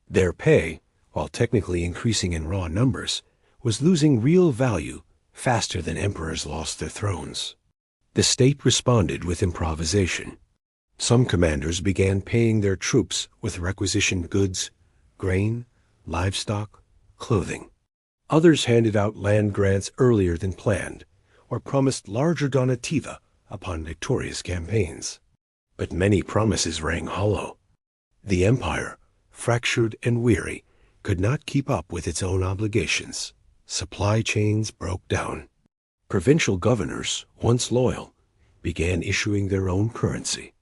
Their pay, while technically increasing in raw numbers, was losing real value faster than emperors lost their thrones. The state responded with improvisation. Some commanders began paying their troops with requisitioned goods, grain, livestock, clothing. Others handed out land grants earlier than planned, or promised larger donativa upon victorious campaigns. But many promises rang hollow. The empire, fractured and weary, could not keep up with its own obligations. Supply chains broke down. Provincial governors, once loyal, began issuing their own currency.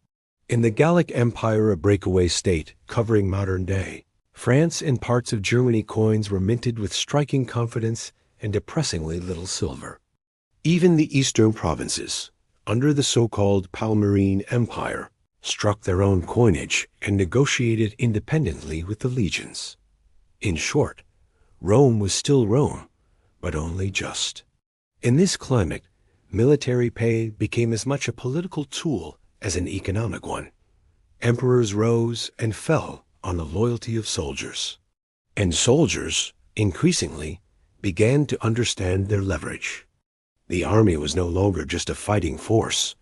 In the Gallic Empire, a breakaway state covering modern day, France and parts of Germany, coins were minted with striking confidence and depressingly little silver. Even the eastern provinces, under the so-called Palmyrene Empire, struck their own coinage and negotiated independently with the legions. In short, Rome was still Rome, but only just. In this climate, military pay became as much a political tool as an economic one. Emperors rose and fell on the loyalty of soldiers. And soldiers, increasingly, began to understand their leverage. The army was no longer just a fighting force.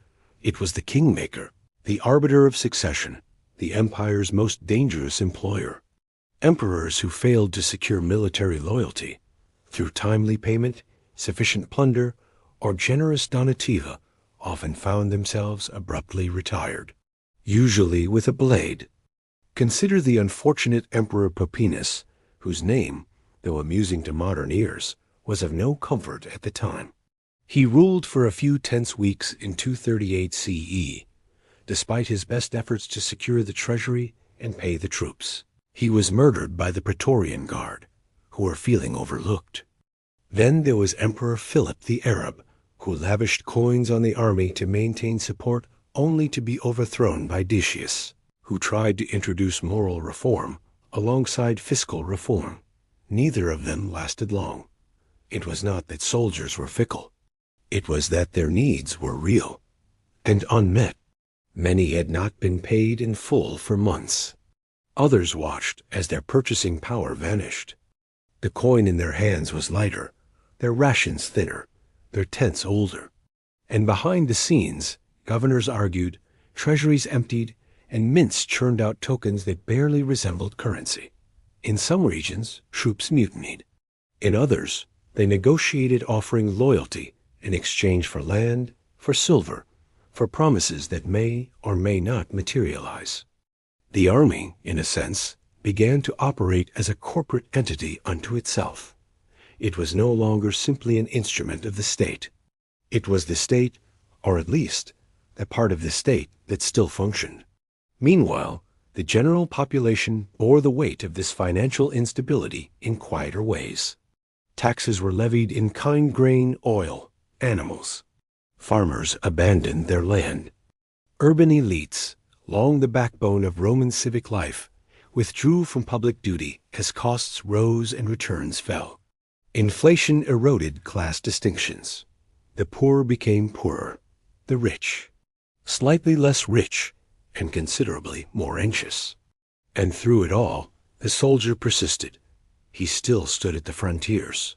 It was the kingmaker, the arbiter of succession, the empire's most dangerous employer. Emperors who failed to secure military loyalty, through timely payment, sufficient plunder, or generous donativa, often found themselves abruptly retired, usually with a blade. Consider the unfortunate Emperor Popinus, whose name, though amusing to modern ears, was of no comfort at the time. He ruled for a few tense weeks in 238 CE, despite his best efforts to secure the treasury and pay the troops. He was murdered by the Praetorian Guard, who were feeling overlooked. Then there was Emperor Philip the Arab, who lavished coins on the army to maintain support only to be overthrown by Decius, who tried to introduce moral reform alongside fiscal reform. Neither of them lasted long. It was not that soldiers were fickle. It was that their needs were real and unmet. Many had not been paid in full for months. Others watched as their purchasing power vanished. The coin in their hands was lighter, their rations thinner, their tents older. And behind the scenes, governors argued, treasuries emptied, and mints churned out tokens that barely resembled currency. In some regions, troops mutinied. In others, they negotiated offering loyalty in exchange for land, for silver, for promises that may or may not materialize. The army, in a sense, began to operate as a corporate entity unto itself. It was no longer simply an instrument of the state. It was the state, or at least, that part of the state that still functioned. Meanwhile, the general population bore the weight of this financial instability in quieter ways. Taxes were levied in kind grain, oil, animals. Farmers abandoned their land. Urban elites, long the backbone of Roman civic life, withdrew from public duty as costs rose and returns fell. Inflation eroded class distinctions. The poor became poorer, the rich slightly less rich, and considerably more anxious. And through it all, the soldier persisted. He still stood at the frontiers,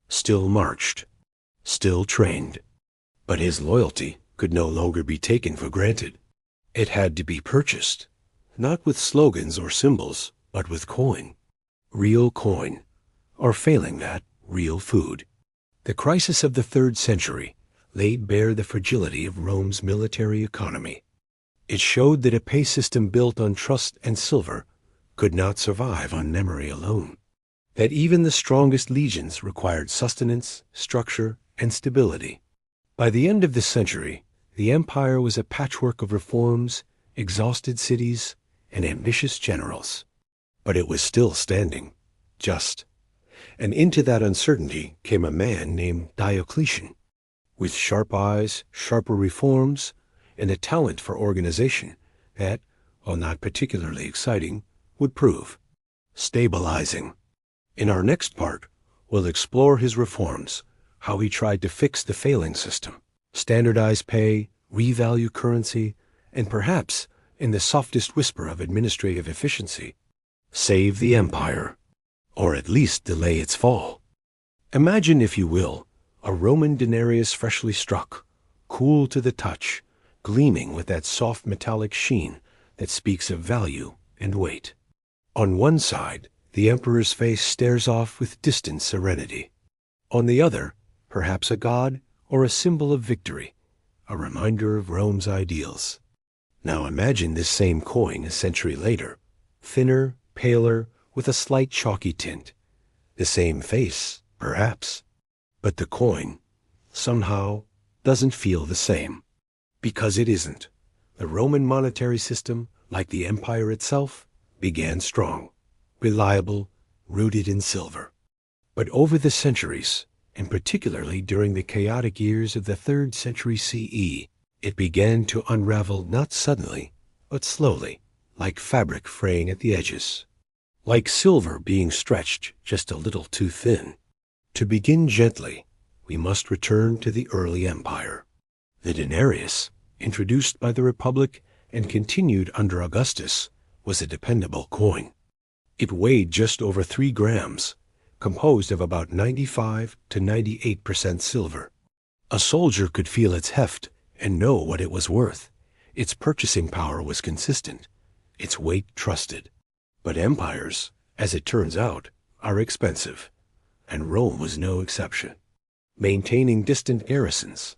still marched, still trained. But his loyalty could no longer be taken for granted. It had to be purchased, not with slogans or symbols, but with coin. real coin, or failing that, real food. The crisis of the 3rd century laid bare the fragility of Rome's military economy. It showed that a pay system built on trust and silver could not survive on memory alone, that even the strongest legions required sustenance, structure, and stability. By the end of the century, the empire was a patchwork of reforms, exhausted cities, and ambitious generals. But it was still standing, just. And into that uncertainty came a man named Diocletian, with sharp eyes, sharper reforms, and a talent for organization that, while not particularly exciting, would prove stabilizing. In our next part, we'll explore his reforms, how he tried to fix the failing system, standardize pay, revalue currency, and perhaps, in the softest whisper of administrative efficiency, save the empire, or at least delay its fall. Imagine, if you will, a Roman denarius freshly struck, cool to the touch, gleaming with that soft metallic sheen that speaks of value and weight. On one side, the emperor's face stares off with distant serenity. On the other, perhaps a god or a symbol of victory, a reminder of Rome's ideals. Now imagine this same coin a century later, thinner, paler, with a slight chalky tint. The same face, perhaps, but the coin, somehow, doesn't feel the same. Because it isn't. The Roman monetary system, like the empire itself, began strong, reliable, rooted in silver. But over the centuries, and particularly during the chaotic years of the 3rd century CE, it began to unravel not suddenly, but slowly, like fabric fraying at the edges, like silver being stretched just a little too thin. To begin gently, we must return to the early empire. The denarius, introduced by the Republic and continued under Augustus, was a dependable coin. It weighed just over 3 grams, composed of about 95 to 98% silver. A soldier could feel its heft and know what it was worth. Its purchasing power was consistent, its weight trusted. But empires, as it turns out, are expensive, and Rome was no exception. Maintaining distant garrisons,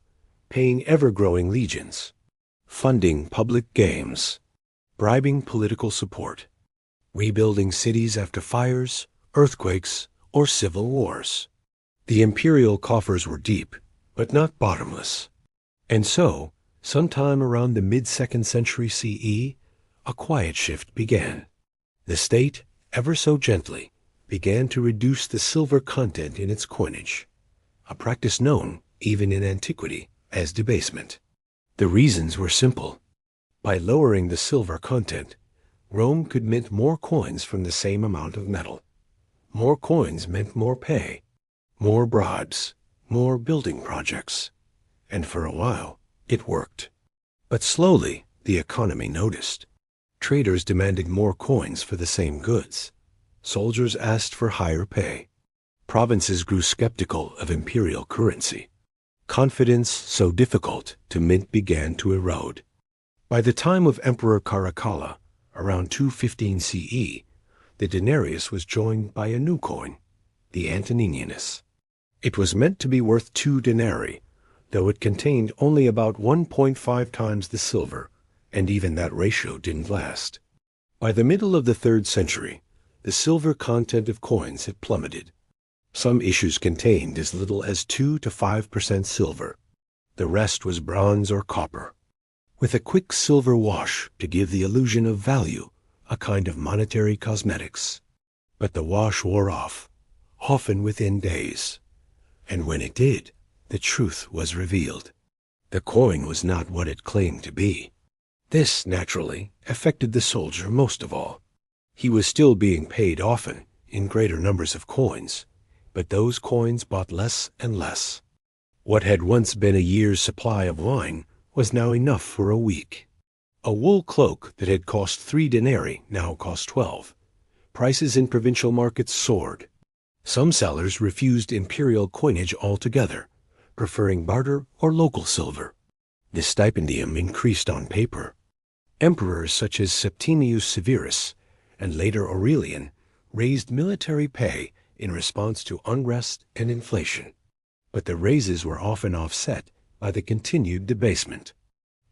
paying ever-growing legions, funding public games, bribing political support, rebuilding cities after fires, earthquakes, or civil wars. The imperial coffers were deep, but not bottomless. And so, sometime around the mid-2nd century CE, a quiet shift began. The state, ever so gently, began to reduce the silver content in its coinage, a practice known, even in antiquity, as debasement. The reasons were simple. By lowering the silver content, Rome could mint more coins from the same amount of metal. More coins meant more pay, more bribes, more building projects. And for a while, it worked. But slowly, the economy noticed. Traders demanded more coins for the same goods. Soldiers asked for higher pay. Provinces grew skeptical of imperial currency. Confidence, so difficult to mint, began to erode. By the time of Emperor Caracalla, around 215 CE, the denarius was joined by a new coin, the Antoninianus. It was meant to be worth 2 denarii, though it contained only about 1.5 times the silver, and even that ratio didn't last. By the middle of the 3rd century, the silver content of coins had plummeted. Some issues contained as little as 2 to 5% silver. The rest was bronze or copper, with a quick silver wash to give the illusion of value, a kind of monetary cosmetics. But the wash wore off, often within days. And when it did, the truth was revealed. The coin was not what it claimed to be. This, naturally, affected the soldier most of all. He was still being paid often, in greater numbers of coins, but those coins bought less and less. What had once been a year's supply of wine was now enough for a week. A wool cloak that had cost 3 denarii now cost 12. Prices in provincial markets soared. Some sellers refused imperial coinage altogether, preferring barter or local silver. The stipendium increased on paper. Emperors such as Septimius Severus and later Aurelian raised military pay in response to unrest and inflation. But the raises were often offset by the continued debasement.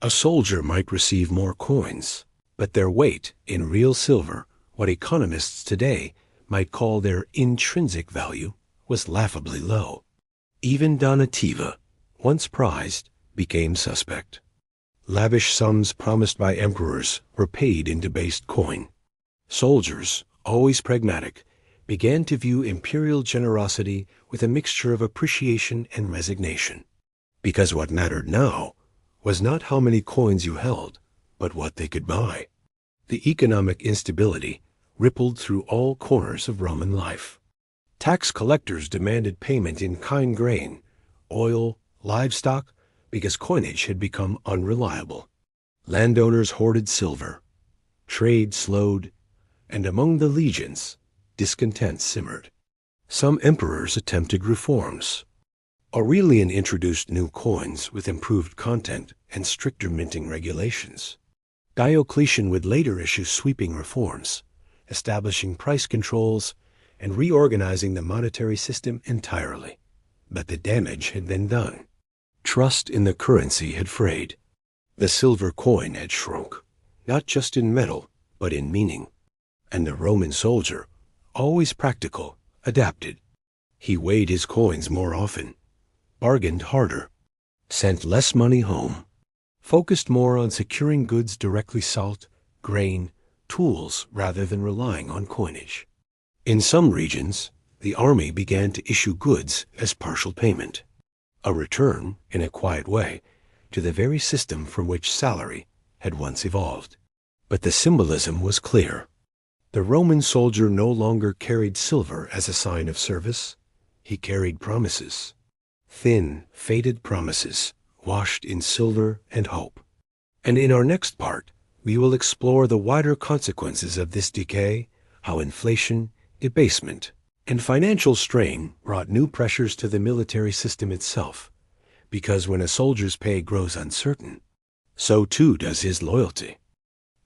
A soldier might receive more coins, but their weight in real silver, what economists today might call their intrinsic value, was laughably low. Even donativa, once prized, became suspect. Lavish sums promised by emperors were paid in debased coin. Soldiers, always pragmatic, began to view imperial generosity with a mixture of appreciation and resignation. Because what mattered now was not how many coins you held, but what they could buy. The economic instability rippled through all corners of Roman life. Tax collectors demanded payment in kind grain, oil, livestock, because coinage had become unreliable. Landowners hoarded silver. Trade slowed, and among the legions, discontent simmered. Some emperors attempted reforms. Aurelian introduced new coins with improved content and stricter minting regulations. Diocletian would later issue sweeping reforms, establishing price controls and reorganizing the monetary system entirely. But the damage had been done. Trust in the currency had frayed. The silver coin had shrunk, not just in metal, but in meaning. And the Roman soldier, always practical, adapted. He weighed his coins more often, bargained harder, sent less money home, focused more on securing goods directly salt, grain, tools rather than relying on coinage. In some regions, the army began to issue goods as partial payment, a return, in a quiet way, to the very system from which salary had once evolved. But the symbolism was clear. The Roman soldier no longer carried silver as a sign of service. He carried promises. Thin, faded promises, washed in silver and hope. And in our next part, we will explore the wider consequences of this decay, how inflation, debasement, and financial strain brought new pressures to the military system itself. Because when a soldier's pay grows uncertain, so too does his loyalty.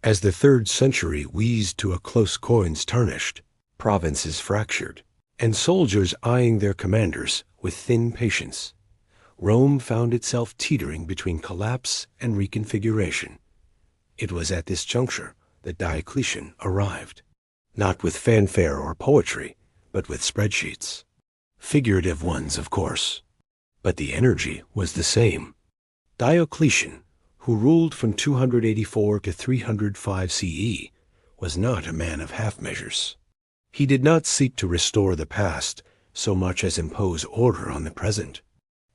As the 3rd century wheezed to a close coins tarnished, provinces fractured, and soldiers eyeing their commanders with thin patience, Rome found itself teetering between collapse and reconfiguration. It was at this juncture that Diocletian arrived, not with fanfare or poetry, but with spreadsheets. Figurative ones, of course. But the energy was the same. Diocletian, who ruled from 284 to 305 CE, was not a man of half measures. He did not seek to restore the past so much as impose order on the present.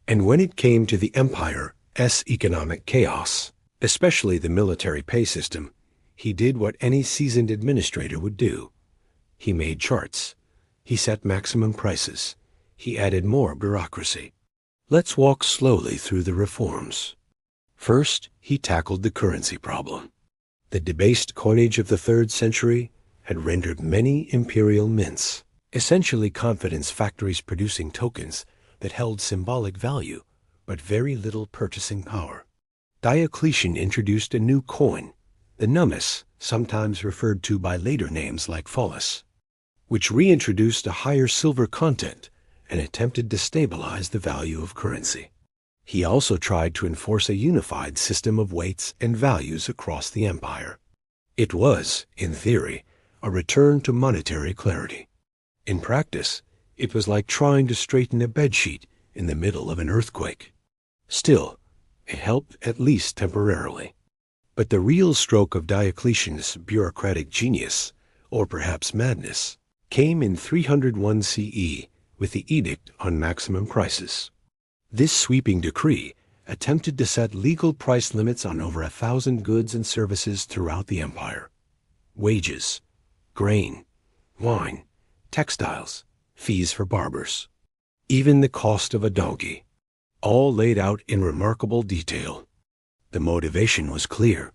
And when it came to the empire's economic chaos, especially the military pay system, he did what any seasoned administrator would do. He made charts. He set maximum prices. He added more bureaucracy. Let's walk slowly through the reforms. First, he tackled the currency problem. The debased coinage of the 3rd century had rendered many imperial mints, essentially confidence factories producing tokens that held symbolic value, but very little purchasing power. Diocletian introduced a new coin, the nummus, sometimes referred to by later names like follis, which reintroduced a higher silver content and attempted to stabilize the value of currency. He also tried to enforce a unified system of weights and values across the empire. It was, in theory, a return to monetary clarity. In practice, it was like trying to straighten a bedsheet in the middle of an earthquake. Still, it helped at least temporarily. But the real stroke of Diocletian's bureaucratic genius, or perhaps madness, came in 301 CE with the Edict on Maximum Prices. This sweeping decree attempted to set legal price limits on over 1,000 goods and services throughout the empire. Wages, grain, wine, textiles, fees for barbers, even the cost of a donkey, all laid out in remarkable detail. The motivation was clear.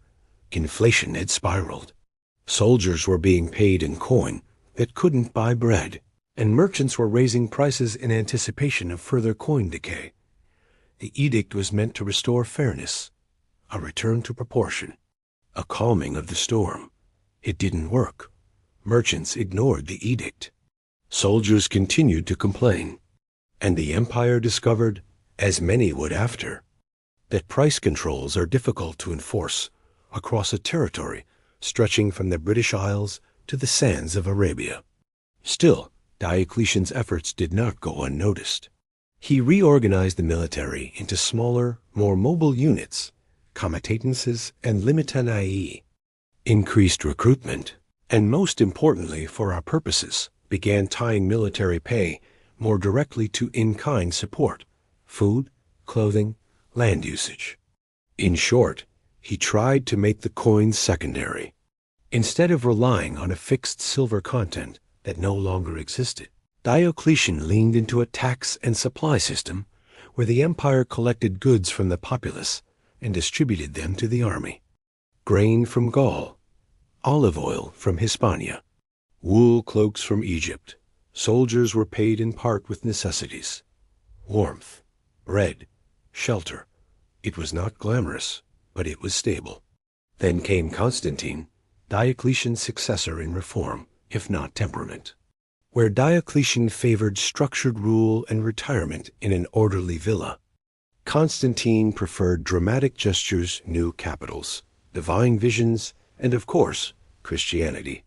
Inflation had spiraled. Soldiers were being paid in coin that couldn't buy bread, and merchants were raising prices in anticipation of further coin decay. The edict was meant to restore fairness, a return to proportion, a calming of the storm. It didn't work. Merchants ignored the edict. Soldiers continued to complain. And the empire discovered, as many would after, that price controls are difficult to enforce across a territory stretching from the British Isles to the sands of Arabia. Still, Diocletian's efforts did not go unnoticed. He reorganized the military into smaller, more mobile units, comitatenses and limitanae, increased recruitment, and most importantly for our purposes, began tying military pay more directly to in-kind support, food, clothing, land usage. In short, he tried to make the coins secondary. Instead of relying on a fixed silver content that no longer existed, Diocletian leaned into a tax and supply system where the empire collected goods from the populace and distributed them to the army. Grain from Gaul, olive oil from Hispania, wool cloaks from Egypt. Soldiers were paid in part with necessities. Warmth, bread, shelter. It was not glamorous, but it was stable. Then came Constantine, Diocletian's successor in reform, if not temperament. Where Diocletian favored structured rule and retirement in an orderly villa, Constantine preferred dramatic gestures, new capitals, divine visions, and of course, Christianity.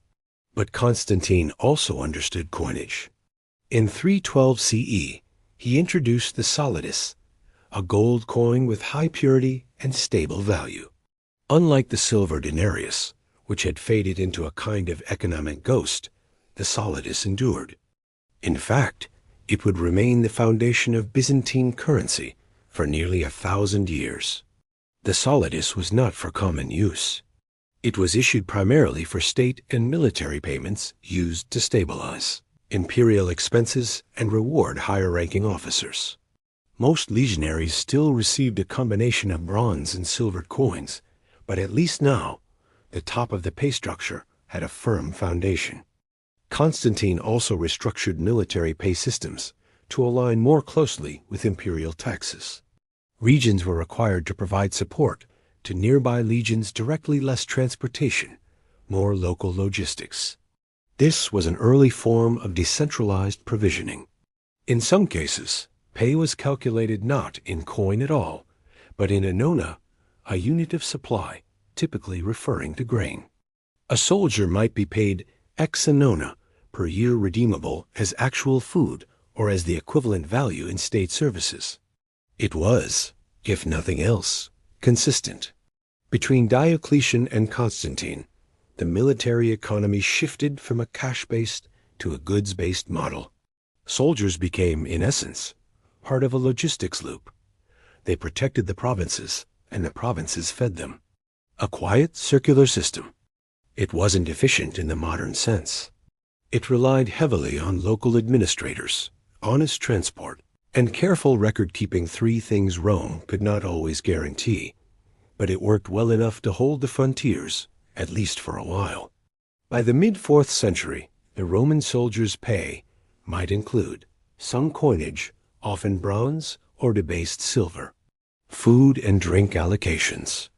But Constantine also understood coinage. In 312 CE, he introduced the solidus, a gold coin with high purity and stable value. Unlike the silver denarius, which had faded into a kind of economic ghost, the solidus endured. In fact, it would remain the foundation of Byzantine currency for nearly 1,000 years. The solidus was not for common use. It was issued primarily for state and military payments used to stabilize imperial expenses and reward higher-ranking officers. Most legionaries still received a combination of bronze and silvered coins, but at least now, the top of the pay structure had a firm foundation. Constantine also restructured military pay systems to align more closely with imperial taxes. Regions were required to provide support to nearby legions directly, less transportation, more local logistics. This was an early form of decentralized provisioning. In some cases, pay was calculated not in coin at all, but in anona, a unit of supply, typically referring to grain. A soldier might be paid X anona per year redeemable as actual food or as the equivalent value in state services. It was, if nothing else, consistent. Between Diocletian and Constantine, the military economy shifted from a cash-based to a goods-based model. Soldiers became, in essence, part of a logistics loop. They protected the provinces, and the provinces fed them. A quiet, circular system. It wasn't efficient in the modern sense. It relied heavily on local administrators, honest transport, and careful record-keeping, three things Rome could not always guarantee. But it worked well enough to hold the frontiers, at least for a while. By the mid-4th century, the Roman soldiers' pay might include some coinage, often bronze or debased silver, food and drink allocations,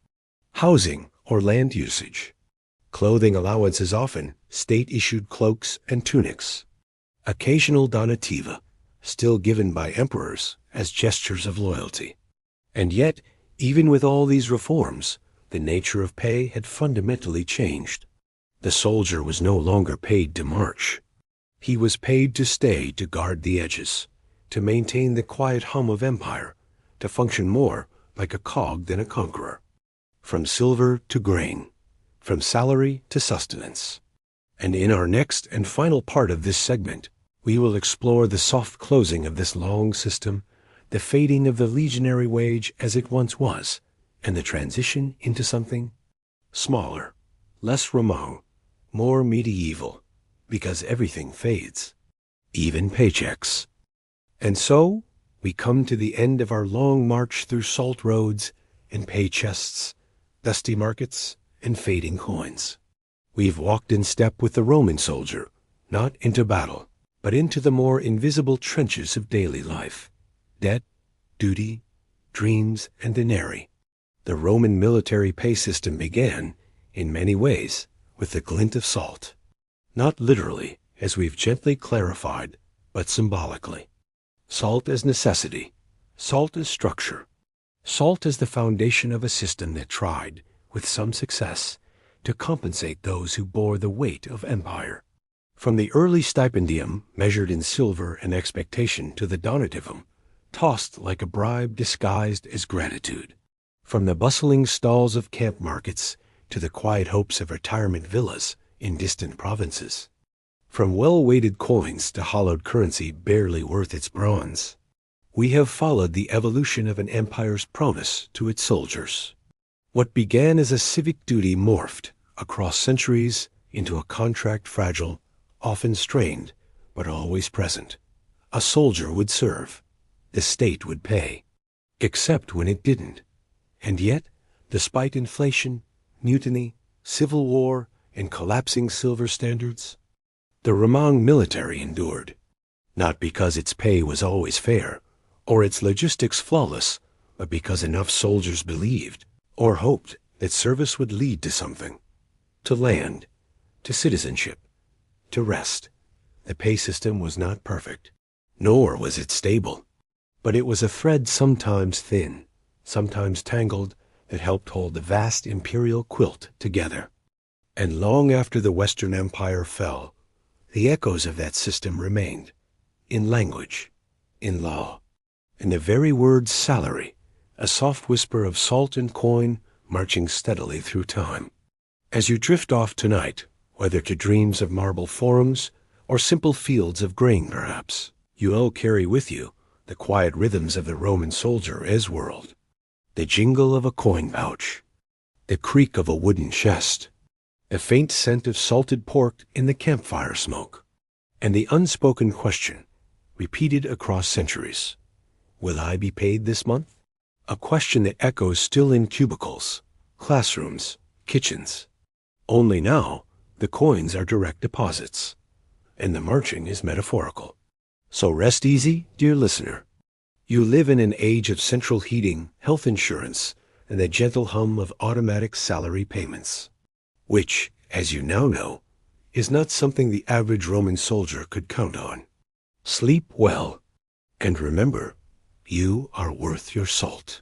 housing or land usage, clothing allowances, often state-issued cloaks and tunics, occasional donativa, still given by emperors as gestures of loyalty. And yet, even with all these reforms, the nature of pay had fundamentally changed. The soldier was no longer paid to march. He was paid to stay, to guard the edges, to maintain the quiet hum of empire, to function more like a cog than a conqueror. From silver to grain, from salary to sustenance. And in our next and final part of this segment, we will explore the soft closing of this long system, the fading of the legionary wage as it once was, and the transition into something smaller, less Roman, more medieval, because everything fades, even paychecks. And so, we come to the end of our long march through salt roads and pay chests, dusty markets, and fading coins. We've walked in step with the Roman soldier, not into battle, but into the more invisible trenches of daily life. Debt, duty, dreams, and denarii. The Roman military pay system began, in many ways, with the glint of salt. not literally, as we've gently clarified, but symbolically. Salt as necessity, salt as structure, salt as the foundation of a system that tried, with some success, to compensate those who bore the weight of empire. From the early stipendium, measured in silver and expectation, to the donativum, tossed like a bribe disguised as gratitude. From the bustling stalls of camp markets to the quiet hopes of retirement villas in distant provinces. From well-weighted coins to hollowed currency barely worth its bronze. We have followed the evolution of an empire's promise to its soldiers. What began as a civic duty morphed, across centuries, into a contract fragile, often strained, but always present. A soldier would serve. The state would pay. Except when it didn't. And yet, despite inflation, mutiny, civil war, and collapsing silver standards, the Romang military endured. Not because its pay was always fair, or its logistics flawless, but because enough soldiers believed, or hoped, that service would lead to something. To land, to citizenship, to rest. The pay system was not perfect, nor was it stable, but it was a thread sometimes thin, sometimes tangled, that helped hold the vast imperial quilt together. And long after the Western Empire fell, the echoes of that system remained, in language, in law, in the very word salary, a soft whisper of salt and coin marching steadily through time. As you drift off tonight, whether to dreams of marble forums or simple fields of grain perhaps, you'll carry with you the quiet rhythms of the Roman soldier as world, the jingle of a coin pouch, the creak of a wooden chest, a faint scent of salted pork in the campfire smoke, and the unspoken question, repeated across centuries, will I be paid this month? A question that echoes still in cubicles, classrooms, kitchens. Only now, the coins are direct deposits, and the marching is metaphorical. So rest easy, dear listener. You live in an age of central heating, health insurance, and the gentle hum of automatic salary payments, which, as you now know, is not something the average Roman soldier could count on. Sleep well, and remember, you are worth your salt.